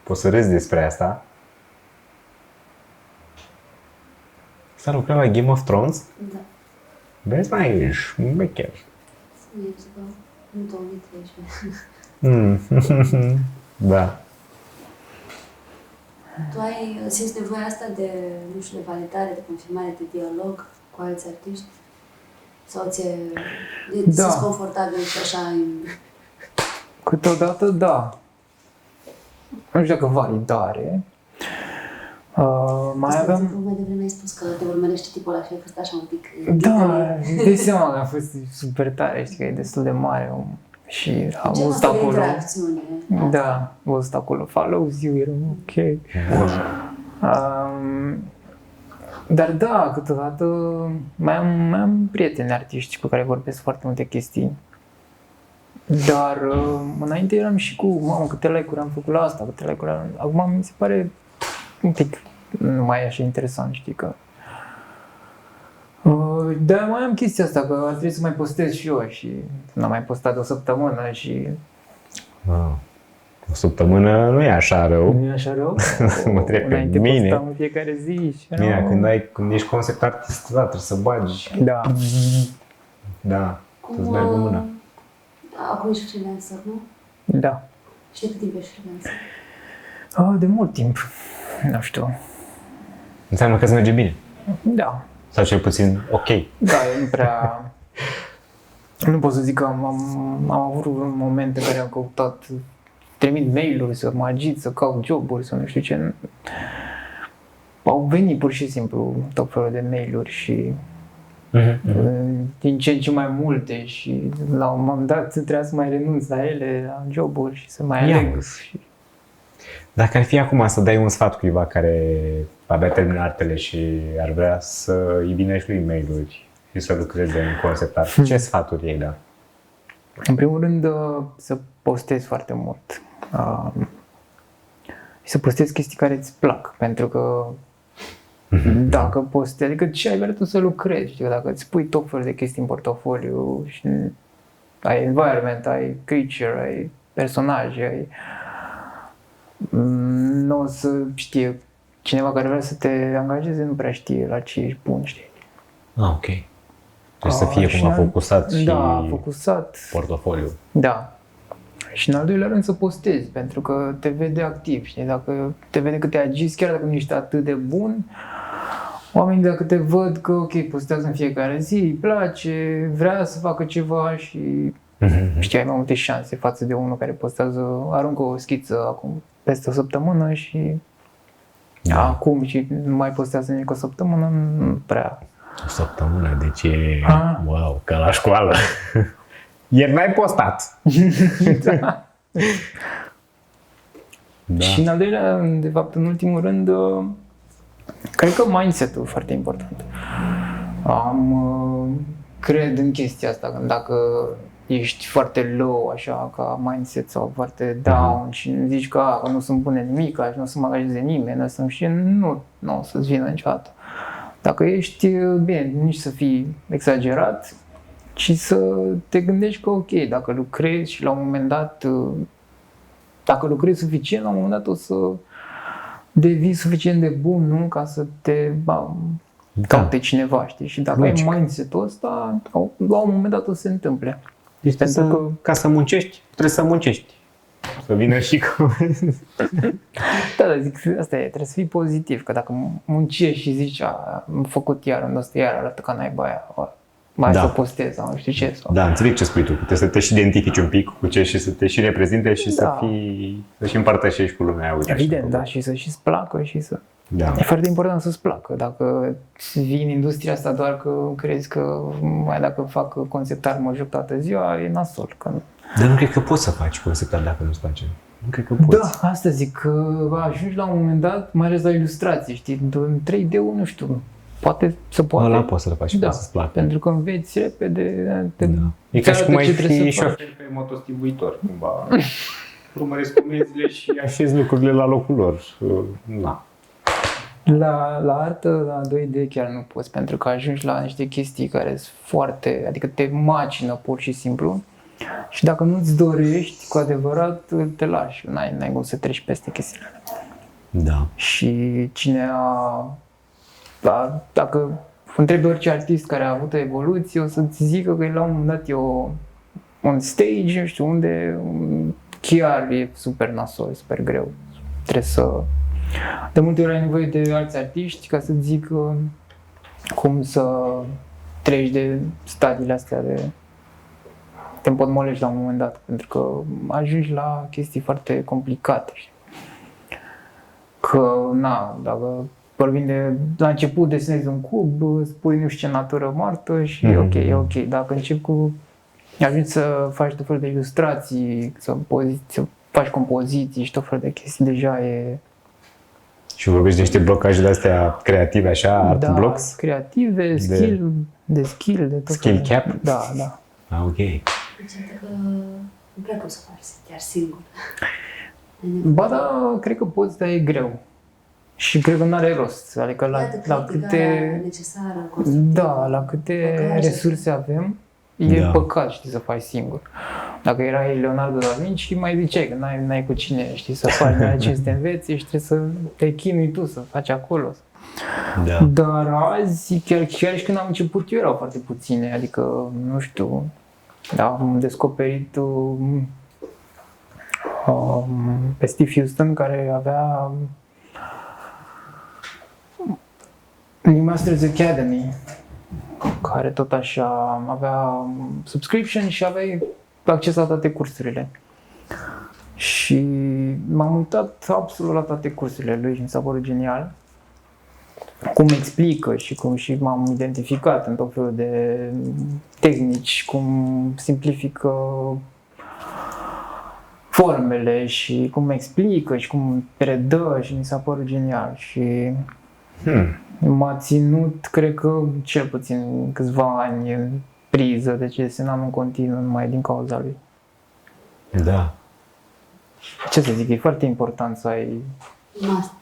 Poți să râzi despre asta. S-a lucrat la Game of Thrones? Da, Vezi, mai ești șmecher. e ceva în 2013. Da. Tu ai simți nevoia asta de, nu știu, de validare, de confirmare, de dialog cu alți artiști? Sau ți-e Da. simți confortabil și așa în... Câteodată, da. Nu știu dacă validare. Mai aveam... Mai devreme ai spus că te urmărește tipul ăla și ai fost așa un pic... Da, îți dai seama că a fost super tare, știi că e destul de mare om. Și am Genul văzut ăsta de acolo... interacțiune. Da, am văzut acolo follows you, eram ok. Dar da, câteodată mai am prieteni artiști cu care vorbesc foarte multe chestii. Dar înainte eram și cu, mamă, câte like-uri am făcut la asta, câte like-uri am... Acum mi se pare un pic nu mai e așa interesant, știi că... Dar mai am chestia asta, că ar trebui să mai postez și eu și n-am mai postat de o săptămână și... O săptămână nu e așa rău. Nu e așa rău? Mă întreb pe Înainte mine. postam în fiecare zi și... Bine, când ești concept artist, da, trebuie să bagi. Da. Da, să-ți mergă mâna. Acum ești freelancer, nu? Da. Și de cât timp ești freelancer? De mult timp. Nu știu. Înseamnă că îți merge bine. Da. Sau cel puțin ok. Da, eu nu prea... Nu pot să zic că am avut un moment în care am căutat, trimit mail-uri, să mă agit, să caut joburi, să nu știu ce. Au venit pur și simplu tot felul de mail-uri și din ce în ce mai multe și la un moment dat trebuia să mai renunț la ele, la joburi și să mai aleg. Și... Dacă ar fi acum să dai un sfat cuiva care abia termină artele și ar vrea să îi vină și lui e-mail-uri și să lucreze în concept art, ce sfaturi ei da? În primul rând să postezi foarte mult. Și să postezi chestii care îți plac, pentru că dacă postezi, adică ce ai vrea tu să lucrezi, știi, dacă îți pui tot felul de chestii în portofoliu și ai environment, ai creature, ai personaje, ai... Nu o să știe cineva care vrea să te angajeze, nu prea știe la ce ești bun, știi. Ok. Trebuie să fie și cumva focusat și da, focusat. portofoliu. Da. Și în al doilea rând să postezi, pentru că te vede activ, știi? Dacă te vede că te agiți, chiar dacă nu ești atât de bun, Oamenii dacă te văd că ok, postează în fiecare zi, îi place, vrea să facă ceva și știi, ai mai multe șanse față de unul care postează, aruncă o schiță acum peste o săptămână și acum și nu mai postează nimic o săptămână, nu prea. O săptămână, deci e... Wow, ca la școală. Ieri n-ai postat. Da. Da. Și în al doilea, de fapt, în ultimul rând, cred că mindset-ul e foarte important. Cred în chestia asta, că dacă ești foarte low, așa, ca mindset sau foarte down și zici că nu sunt bune nimic, și nu o să mă angajeze nimeni, nu o să-ți vină niciodată. Dacă ești bine, nici să fii exagerat, ci să te gândești că ok, dacă lucrezi și la un moment dat, dacă lucrezi suficient, la un moment dat o să devii suficient de bun, nu? Ca să te caute cineva, știi? Și dacă ai mindset-ul ăsta, la un moment dat o să se întâmple. Deci ca să muncești, trebuie să muncești. Să vină și cu... Da, zic, asta e, trebuie să fii pozitiv, că dacă muncești și zici, am făcut iar, arată ca naiba aia, mai să postez sau nu știu ce. Sau... Da, înțeleg ce spui tu, trebuie să te și identifici un pic cu ce și să te și reprezinte și să și împărtășești cu lumea. Uite, evident, da, și să-și placă și să... Da. E foarte important să-ți placă. Dacă vii în industria asta doar că crezi că mai dacă fac conceptare mă joc toată ziua, e nasol. Că... Dar nu cred că poți să faci conceptare dacă nu-ți place. Nu cred că poți. Da, asta zic, că ajungi la un moment dat, mai ales la ilustrații, știi, în 3D-ul, nu știu, poate. Ăla poți să-l faci, poți să-ți placă. Pentru că înveți repede, e ca și cum ai fi șofer pe motostivuitor, cumva. Urmăresc comenzile și așezi lucrurile la locul lor. Na. La artă, la 2D chiar nu poți, pentru că ajungi la niște chestii care sunt foarte, adică te macină pur și simplu și dacă nu-ți dorești, cu adevărat, te lași, n-ai cum să treci peste chestiile alea. Da. Și dacă întrebi orice artist care a avut o evoluție, o să-ți zică că la un moment dat e un stage, nu știu, unde chiar e super nasol, super greu. Trebuie să... De multe ori ai nevoie de alți artiști ca să-ți zică cum să treci de stadiile astea te împotmolești la un moment dat, pentru că ajungi la chestii foarte complicate. Că, dacă vorbim de la început desenezi un cub, spui nu știu ce natură moartă și e ok. Dacă începi ajungi să faci tot felul de ilustrații, să faci compoziții și tot felul de chestii, deja e... Și vorbești de niște blocaje de-astea creative, așa, art blocks? Creative, skill, de tot. Skill cap? Da. Ok. Deci, că nu prea poți să faci chiar singur. Ba da, cred că poți, dar e greu. Și cred că nu are rost. Adică la câte... necesară, la câte resurse avem, e păcat, știi, să faci singur. Dacă erai Leonardo da Vinci, mai ziceai că n-ai cu cine, știi, să faci, n-ai cine să te înveți și trebuie să te chinui tu, să faci acolo. Da. Dar azi, chiar și când am început eu, erau foarte puține, adică, nu știu, am descoperit pe Steve Houston, care avea Masters Academy, care tot așa avea subscription și aveai acces la toate cursurile. Și m-am uitat absolut la toate cursurile lui și mi s-a părut genial. Cum explică și cum și m-am identificat în tot felul de tehnici, cum simplifică formele și cum explică și cum predă și mi s-a părut genial. Și m-a ținut, cred că, cel puțin câțiva ani în priză, deci desenam în continuu numai din cauza lui. Da. Ce să zic, e foarte important să ai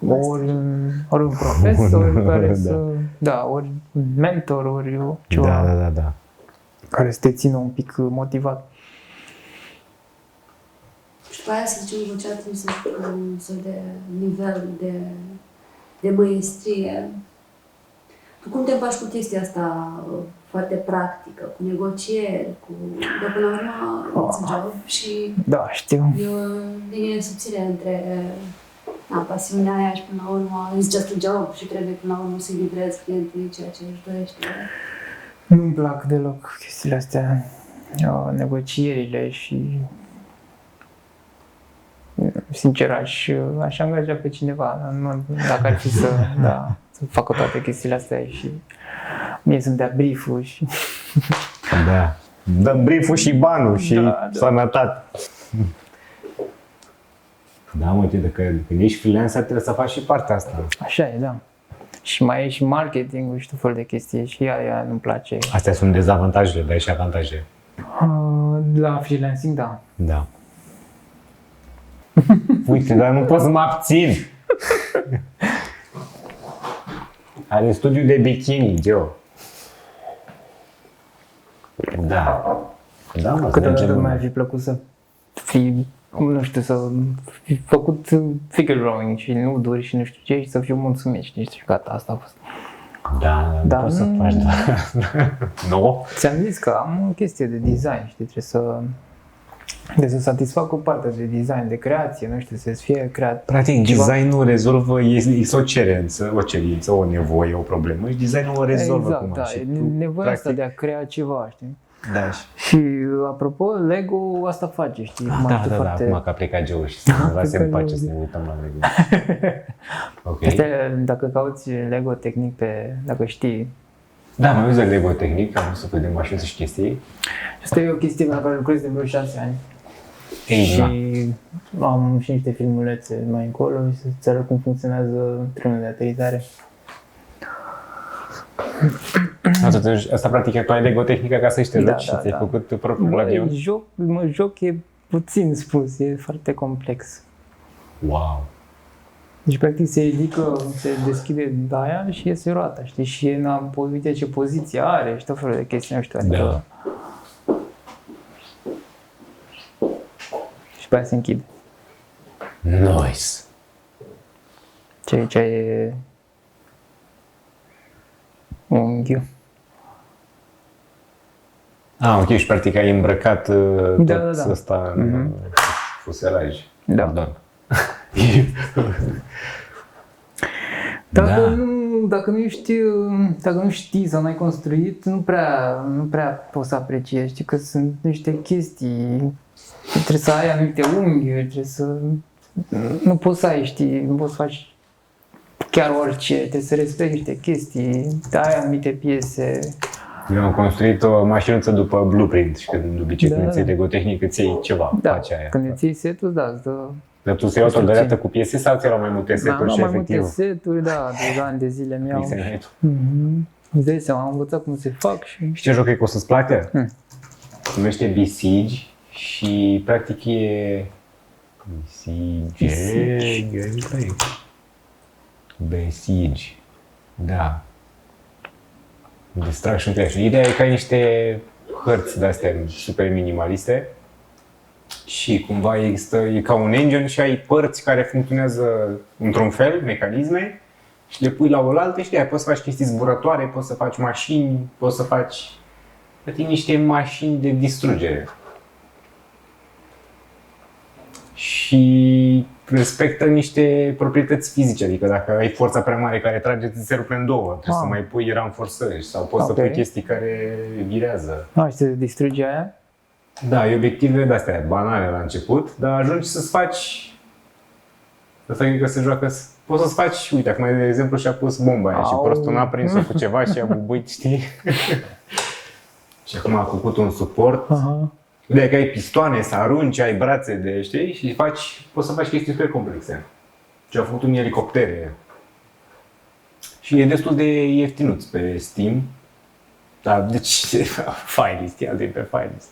ori un profesor care să... ori un mentor, ori ceva Da. care să te țină un pic motivat. Și după aia să zicem un soi de nivel de măiestrie. Tu cum te împaci cu chestia asta foarte practică, cu negocieri, de până la urmă it's a job și da, știu. e o linie subțire între pasiunea aia și până la urmă it's just a job și trebuie până la urmă să-i livrezi clientului ceea ce își dorește. Nu-mi plac deloc chestiile astea, negocierile și sincer aș angaja pe cineva, nu, dacă ar fi să facă toate chestiile astea și mie să-mi dea brief-ul și... Da. Dăm brief-ul și banul și sănătate. Da, mă, când ești freelancer trebuie să faci și partea asta. Așa e, da. Și mai e și marketing-ul și tot felul de chestii și aia nu-mi place. Astea sunt dezavantajele, dar e și avantaje. La freelancing, da. Da. Uite, dar nu pot să mă abțin. Are studiu de bikini, Geo. Da. Da, mă, Câteodată mi-ar fi plăcut să fi, nu știu, să fi făcut figure drawing și nuduri și nu știu ce și să fiu mulțumit, știi, și gata, asta a fost. Da, Da, poți să faci, da. Nu? Ți-am zis că am o chestie de design, știi, trebuie să satisfac o parte de design, de creație, nu știu, să fie creat. Practic, designul rezolvă, este o cerință, o nevoie, o problemă și designul o rezolvă. Exact, cumva. da, Și e tu, nevoia asta practic, de a crea ceva, știi? Da, Și apropo, Lego asta face, știi? da, acum că a plecat Geo și să ne lase în pace să ne uităm la Lego. Ok. Asta, dacă cauți Lego Technic dacă știi. Da, mai auzi de Lego Technic, am văzut pe de mașini și chestii. Asta e o chestie la care lucrez de vreo 6 ani. Ei, Și da. am și niște filmulețe mai încolo și să-ți arăt cum funcționează trenul de aterizare. Atunci, asta practic tu ai Lego Technica ca să te joci și ți-ai da. făcut propriul avion? Mă joc e puțin spus, e foarte complex. Wow! Deci, practic, se ridică, se deschide daia și iese roata, știi? Și uite ce poziție are și tot felul de chestii, nu știu, adică... Da. Și pe aia se închide. Nice! Ce e unghiul. Ok, și practic ai îmbrăcat tot da. ăsta în fuselaj. Da. Pardon. Dacă nu știi sau n-ai construit, nu prea poți să apreciezi, știi că sunt niște chestii, trebuie să ai anumite unghiuri, nu poți să ai, știi, nu poți să faci chiar orice, trebuie să respecti niște chestii, ai anumite piese. Eu am construit o mașinuță după blueprint și când de obicei când îți iei Lego Technic îți iei ceva, faci aia. Când îți iei setul, da, îți dă... Dar tu ți-ai luat o dată cu piese sau ți-ai luat mai multe seturi și mai efectiv? multe seturi, da, de ani de zile mi-au. Îți dai seama, am învățat cum se fac și... Și ce joc e că o să-ți placă? Se numește Besiege și practic e... Besiege. Da. Distraction Clash. Ideea e că ai niște hărți de-astea super minimaliste și cumva există, e ca un engine și ai părți care funcționează într-un fel, mecanisme, și le pui la oaltă și poți să faci chestii zburătoare, poți să faci mașini, poți să faci niște mașini de distrugere. Și respectă niște proprietăți fizice, adică dacă ai forța prea mare care trage, ți se rupe în două, trebuie să mai pui ranforsări sau poți să pui chestii care virează. Și se distruge aia? Da, ai obiective de-astea banale la început, dar ajungi să-ți faci... Asta e că se joacă... Poți să-ți faci, uite, acum de exemplu și-a pus bomba aia și prostul n-a prins-o cu ceva și a bubuit, știi? Și acum a făcut un suport. Ideea că ai pistoane, să arunci, ai brațe de, știi, și poți să faci chestii super complexe. Și au făcut un elicoptere. Și e destul de ieftinuț pe Steam. Dar deci, Finest, ia de pe Finest.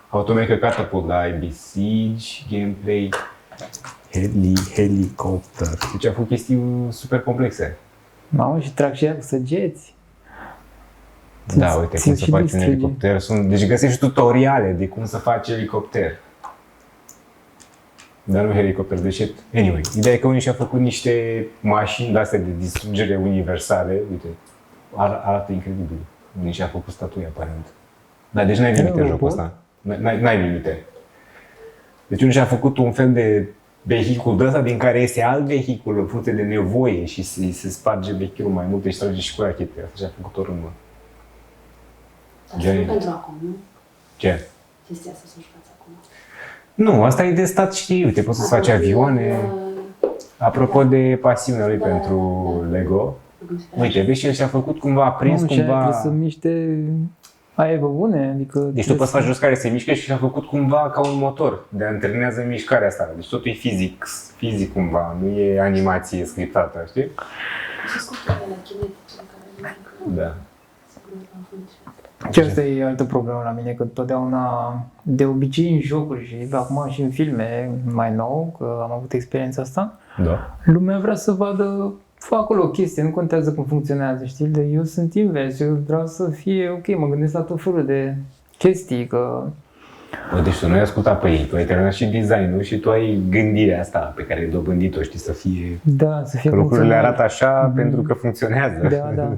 Automaker Catapult, da, Besiege, gameplay, helicopter. Deci au făcut chestii super complexe. Mamă, și trag și ea cu săgeți. Da, uite cum să faci un elicopter. Deci găsești tutoriale de cum să faci elicopter. Dar nu helicopter de shit. Anyway, ideea e că unii și-au făcut niște mașini de-astea de distrugere universale. Uite, arată incredibil. Unii și-au făcut statuie, aparent. Da, deci n-ai limite jocul ăsta. N-ai limite. Deci unii și-au făcut un fel de vehicul de ăsta din care iese alt vehicul în funcție de nevoie și se sparge vehiculul mai mult și trage și cu ea chestia asta și a făcut o rândă. Asta nu pentru acum, nu? Ce? Chestia asta să jucați acum. Nu, asta e de stat și uite, poți să-ți faci avioane. Apropo de pasiunea lui pentru Lego, uite, vezi și el și-a făcut cumva, a prins cumva... Trebuie să miște aia pe bune, adică... Deci tu poți să faci jos care se mișcă și și-a făcut cumva ca un motor, de antrenează mișcarea asta. Deci totul e fizic cumva, nu e animație scriptată, știi? Și sculpturile kinetice care Da. Și asta e altă problemă la mine, că totdeauna, de obicei în jocuri și acum și în filme mai nou, că am avut experiența asta, Da. lumea vrea să vadă, fă acolo o chestie, nu contează cum funcționează, știi? De eu sunt invers, eu vreau să fie ok, mă gândesc la tot felul de chestii, că... Bă, deci tu nu ai ascultat pe ei, tu ai terminat și design-ul și tu ai gândirea asta pe care ai dobândit-o, știi, să fie... Da, să fie Că lucrurile funcțional. arată așa pentru că funcționează. Da, da.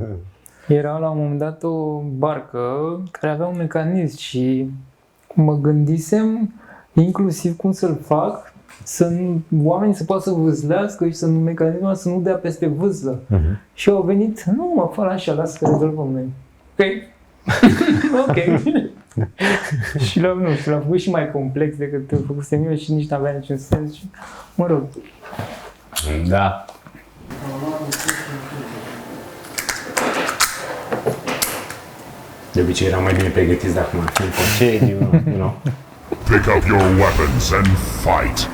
Era la un moment dat o barcă care avea un mecanism și mă gândisem inclusiv cum să-l fac, oamenii să poată să vâzlească și mecanismul să nu dea peste vâzlă. Și au venit, nu mă, fă așa, lasă că rezolvăm noi. Ok. Ok. Și l-am făcut și mai complex decât îl făcusem eu și nici n-avea niciun sens. Și, mă rog. Da. De obicei eram mai bine pregătiți de acum, în concediu, nu? Pick up your weapons and fight.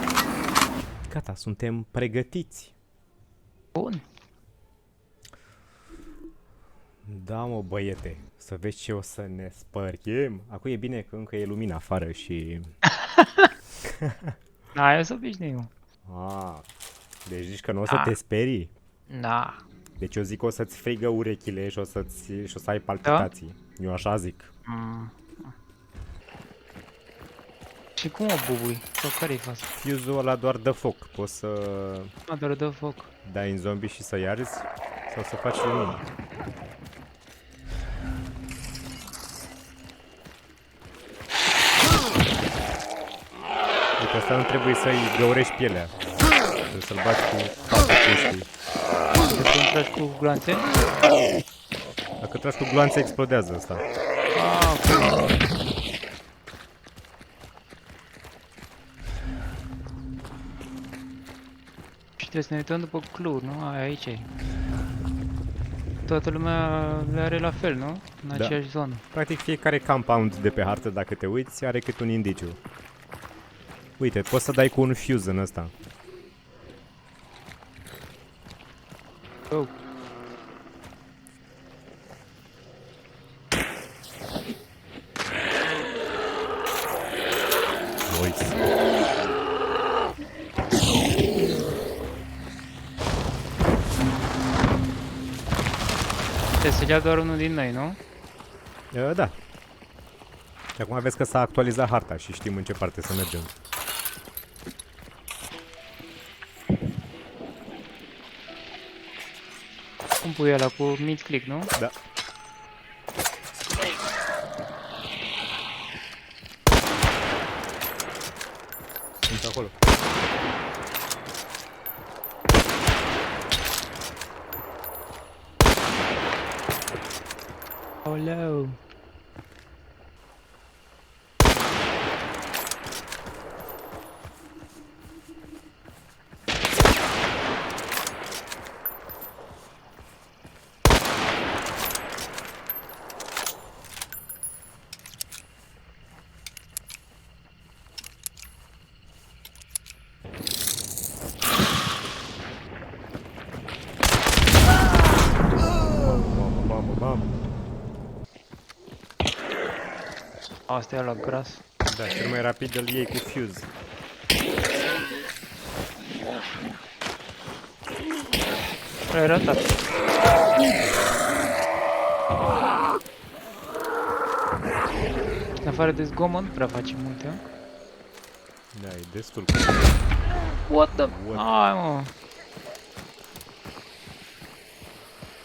Gata, suntem pregătiți. Bun. Da, mă, băiete, să vezi ce o să ne spărchim. Acum e bine că încă e lumină afară și... Da, eu sunt obișnuit. Ah, deci zici că nu o să te sperii? Da. Deci eu zic că o să-ți frigă urechile și o să ai palpitații. Da? Eu așa zic. Și cum o bubui? Sau care-i faza? Fuse-ul ăla doar dă foc. Poți să Doar dă foc. dai în zombie și să-i arzi sau să faci lumină. Deci asta nu trebuie să-i găurești pielea. Trebuie să-l bați cu patru chestii. Trebuie să intrați cu gloanțe? Dacă tragi cu gloanțe, explodează asta. Ah, ok. Și trebuie să ne uităm după clur, nu? Aici e. Toată lumea le are la fel, nu? În aceeași zonă. Practic fiecare compound de pe hartă, dacă te uiți, are cât un indiciu. Uite, poți să dai cu un fuse în ăsta. Oh. Nice. Trebuie să ia doar unul din noi, nu? Da. Și acum vezi că s-a actualizat harta și știm în ce parte să mergem. Cum pui ăla cu mid click, nu? Da. Sunt acolo. Oleu. Bam. Asta e la gras. Da, cel mai rapid îl iei cu fuse. Ăla e ratat. În afară de zgomot, nu prea face multe, a? Da, e destul. What the... Hai, mă!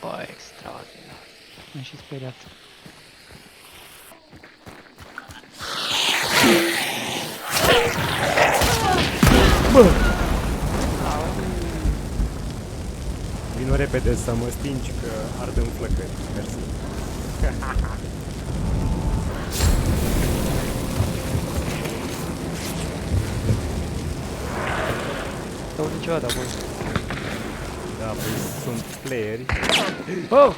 Bă, extraordinar. M-am și speriat. Bă! repede să mă stingi că ard în flăcări. Mersi. Sau niciodată acolo. Da, păi sunt playeri. Oh!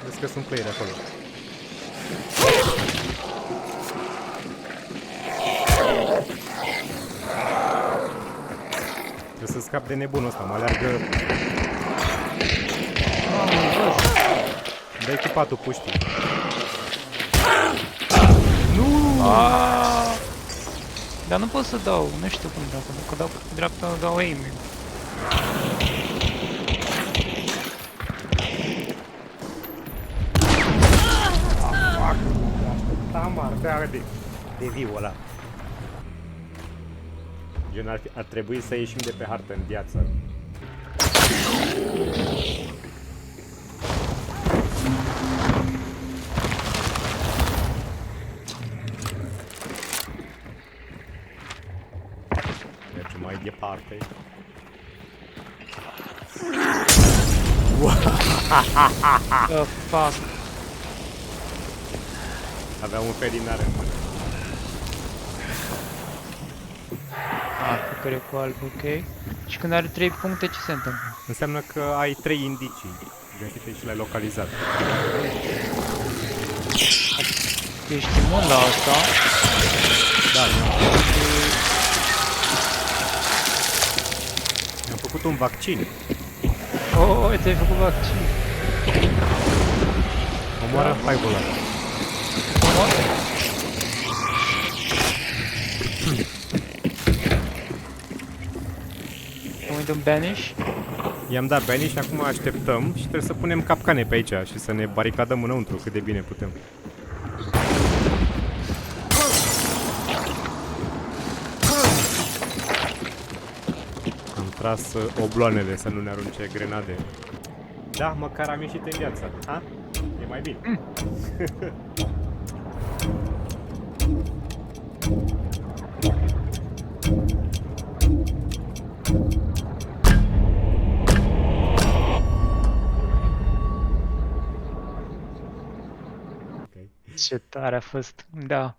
Vezi că sunt playeri acolo. Trebuie să scap de nebunul ăsta, mă aleargă. Dai cu patul puștii. Dar nu pot să dau, nu știu cum dau, că dau cu dreapta, dau aim. Am ardea de viu ăla. Gen ar trebui să ieșim de pe hartă în viață. Mergem mai departe. Fuck. Avea un felinar în mână. Care cu alb, ok. Și când are 3 puncte, ce se întâmplă? Înseamnă că ai 3 indicii găsite și le-ai localizat. Ești imun la asta. Da, mi-am făcut un vaccin. Oh, ți-ai făcut vaccin. Omoară faibul ăla. Îmi dăm banish. I-am dat banii și acum așteptăm și trebuie să punem capcane pe aici și să ne baricadăm înăuntru cât de bine putem. Am tras obloanele să nu ne arunce grenade. Da, măcar am ieșit în viață. Ha? E mai bine. Ce tare a fost. Da.